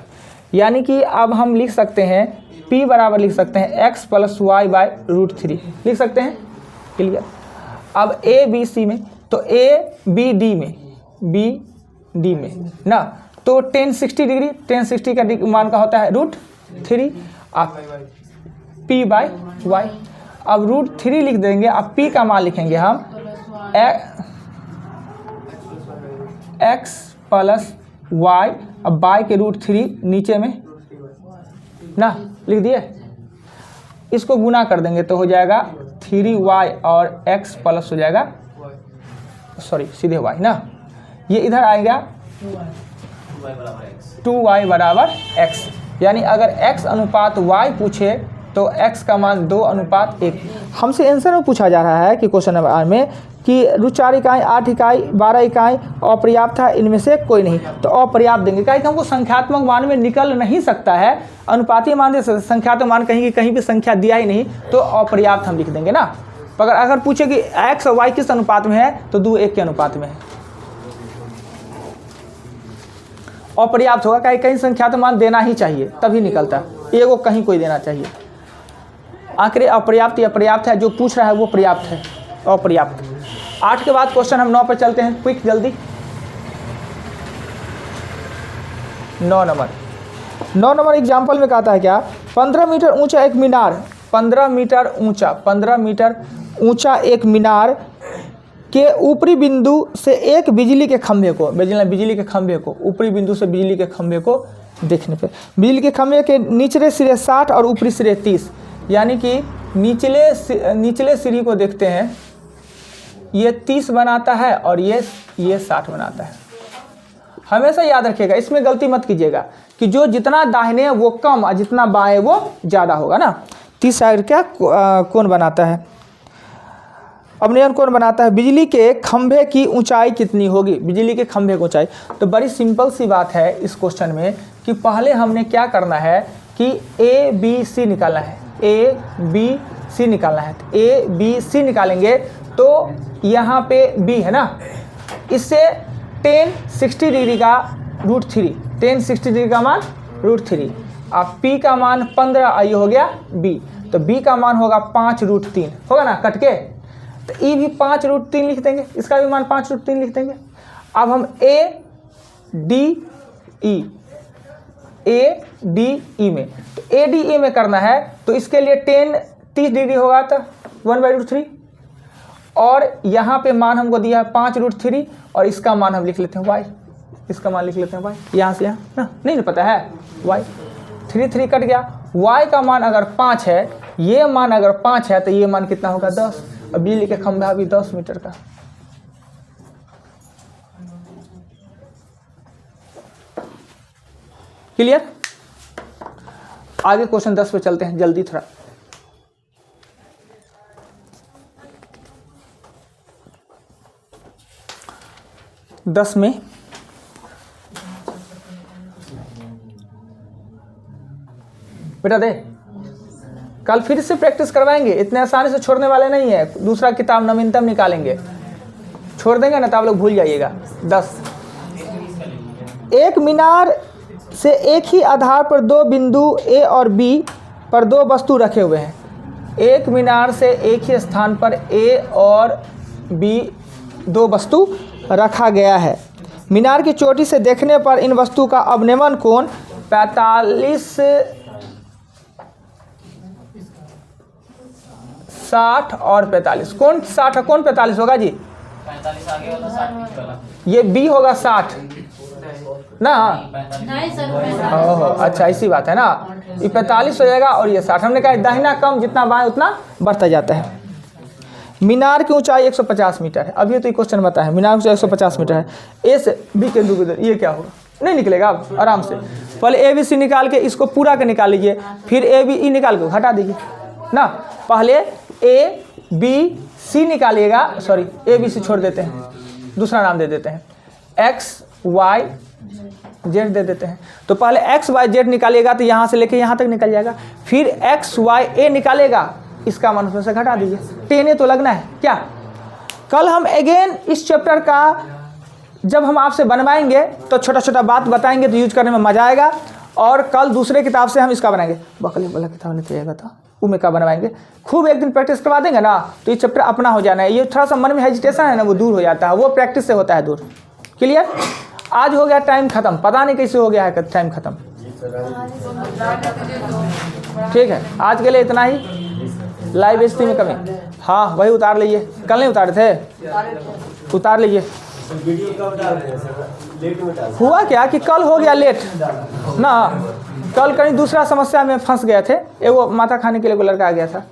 यानी कि अब हम लिख सकते हैं P बराबर लिख सकते हैं x प्लस y बाई √3 लिख सकते हैं, क्लियर। अब A B C में, तो A B D में ना, तो 1060 डिग्री, 1060 का मान का होता है √3, अब P बाई y, अब √3 लिख देंगे, अब P का मान लिखेंगे हम x प्लस y, अब y के √3 नीचे में ना लिख दिए, इसको गुना कर देंगे तो हो जाएगा 3y और x प्लस हो जाएगा, सॉरी सीधे y ना, ये इधर आएगा 2y बराबर x, यानी अगर x अनुपात y पूछे तो x का मान 2:1। हमसे आंसर में पूछा जा रहा है कि क्वेश्चन नंबर 8 में कि 4 इकाई 8 इकाई 12 इकाई अपर्याप्त था, इनमें से कोई नहीं, तो अपर्याप्त देंगे, क्या हमको संख्यात्मक मान में निकल नहीं सकता है, अनुपातीय मान दे सकते, संख्यात्मक मान कहीं भी संख्या दिया ही नहीं, तो अपर्याप्त हम लिख देंगे ना। अगर पूछे कि x और y किस अनुपात में है तो 2:1 के अनुपात में है, अपर्याप्त होगा, कहीं कहीं संख्यात्मक मान देना ही चाहिए तभी निकलता है, एगो कहीं कोई देना चाहिए। आखिर अपर्याप्त या पर्याप्त है, जो पूछ रहा है वो पर्याप्त है, अपर्याप्त। 8 के बाद क्वेश्चन हम 9 पर चलते हैं, क्विक जल्दी। 9 नंबर एग्जाम्पल में कहता है क्या, 15 मीटर ऊंचा एक मीनार, 15 मीटर ऊंचा एक मीनार के ऊपरी बिंदु से एक बिजली के खंभे को, ऊपरी बिंदु से बिजली के खंभे को देखने पे, बिजली के खंभे के निचले सिरे 60 और ऊपरी सिरे 30, यानी कि निचले सिरे को देखते हैं, ये 30 बनाता है और ये 60 बनाता है। हमेशा याद रखिएगा, इसमें गलती मत कीजिएगा कि जो जितना दाहिने है वो कम और जितना बाएं वो ज़्यादा होगा ना। 30 साइड क्या कौन बनाता है, अवनयन कौन बनाता है। बिजली के खंभे की ऊंचाई कितनी होगी, बिजली के खंभे की ऊंचाई। तो बड़ी सिंपल सी बात है इस क्वेश्चन में कि पहले हमने क्या करना है कि ABC निकालना है, ABC निकालना है। ABC निकालेंगे तो यहाँ पे B है ना, इससे tan 60 डिग्री का √3, tan 60 डिग्री का मान √3, अब P का मान 15, ये हो गया B, तो B का मान होगा 5√3, होगा ना कट के, तो E भी 5√3 लिख देंगे, इसका भी मान 5√3 लिख देंगे। अब हम ADE में, तो ADE में करना है तो इसके लिए tan 30 डिग्री होगा तो 1/√3, और यहाँ पे मान हमको दिया है 5√3, और इसका मान हम लिख लेते हैं y, इसका मान लिख लेते हैं y, यहाँ से यहाँ ना, नहीं पता है y, 3 कट गया। y का मान अगर 5 है, ये मान अगर 5 है तो ये मान कितना होगा 10, और बिजली के खंभा भी 10 मीटर का। क्लियर। आगे क्वेश्चन 10 पे चलते हैं जल्दी थोड़ा। दस में बेटा दे, कल फिर से प्रैक्टिस करवाएंगे, इतने आसानी से छोड़ने वाले नहीं है। दूसरा किताब नवीनतम निकालेंगे, छोड़ देंगे ना तो आप लोग भूल जाइएगा। 10, एक मीनार से एक ही आधार पर दो बिंदु A और B पर दो वस्तु रखे हुए हैं। एक मीनार से एक ही स्थान पर A और B दो वस्तु रखा गया है। मीनार की चोटी से देखने पर इन वस्तु का अवनमन कोण 45, 60 और 45। कौन 60 है, कौन 45 होगा जी? 45 आगे वाला 60 पीछे वाला। ये B होगा 60 ना। नहीं सर, ओहो अच्छा ऐसी बात है ना, ये 45 हो जाएगा और ये 60। हमने कहा दाहिना कम, जितना बाएं उतना बढ़ता जाता है। मीनार की ऊंचाई 150 मीटर है। अभी तो ये क्वेश्चन बता है, मीनार की ऊंचाई 150 मीटर है। ए से बी के बिंदु इधर, ये क्या होगा? नहीं निकलेगा आप आराम से। पहले ए बी सी निकाल के इसको पूरा के निकाल लीजिए, फिर ए बी ई निकाल के हटा दीजिए ना। पहले ए बी सी निकालिएगा, सॉरी ए बी सी छोड़ देते हैं, दूसरा नाम दे देते हैं, एक्स वाई जेड दे देते हैं। तो पहले एक्स वाई जेड निकालिएगा तो यहाँ से लेके यहाँ तक निकल जाएगा। फिर एक्स वाई ए निकालेगा, इसका मान उसमें से घटा दीजिए। 10 तो लगना है क्या? कल हम अगेन इस चैप्टर का जब हम आपसे बनवाएंगे तो छोटा छोटा बात बताएंगे तो यूज करने में मजा आएगा। और कल दूसरे किताब से हम इसका बनाएंगे, बकली वाला किताब नहीं चाहिएगा था, वो में का बनवाएंगे। खूब एक दिन प्रैक्टिस करवा देंगे ना तो ये चैप्टर अपना हो जाना है। ये थोड़ा सा मन में हेजिटेशन है ना, वो दूर हो जाता है, वो प्रैक्टिस से होता है दूर। क्लियर। आज हो गया टाइम खत्म, पता नहीं कैसे हो गया है टाइम खत्म। ठीक है, आज के लिए इतना ही। लाइव एचडी में कमी, हाँ वही उतार लीजिए, कल नहीं उतारे थे, उतार लीजिए। वीडियो कब डाल रहे हैं सर? लेट में डाल। हुआ क्या कि कल हो गया लेट ना, कल कहीं दूसरा समस्या में फंस गए थे, एगो माथा खाने के लिए कोई लड़का आ गया था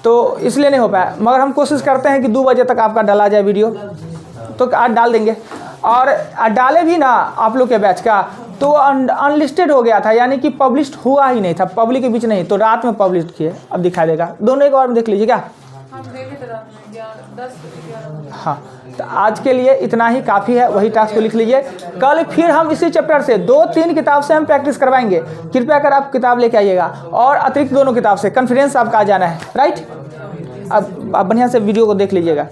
तो इसलिए नहीं हो पाया। मगर हम कोशिश करते हैं कि 2 बजे तक आपका डाला जाए वीडियो, तो आज डाल देंगे। और डाले भी ना आप लोग के बैच का तो अनलिस्टेड हो गया था, यानी कि पब्लिश हुआ ही नहीं था, पब्लिक के बीच नहीं, तो रात में पब्लिश किए, अब दिखा देगा। दोनों एक बार में देख लीजिए क्या? हम देखे थे रात में 10 बजे 11 बजे। हाँ, तो आज के लिए इतना ही काफ़ी है, वही टास्क को लिख लीजिए। कल फिर हम इसी चैप्टर से 2-3 किताब से हम प्रैक्टिस करवाएंगे। कृपया कर आप किताब लेके आइएगा, और अतिरिक्त दोनों किताब से कॉन्फिडेंस आपका आ जाना है, राइट। अब आप बढ़िया से वीडियो को देख लीजिएगा।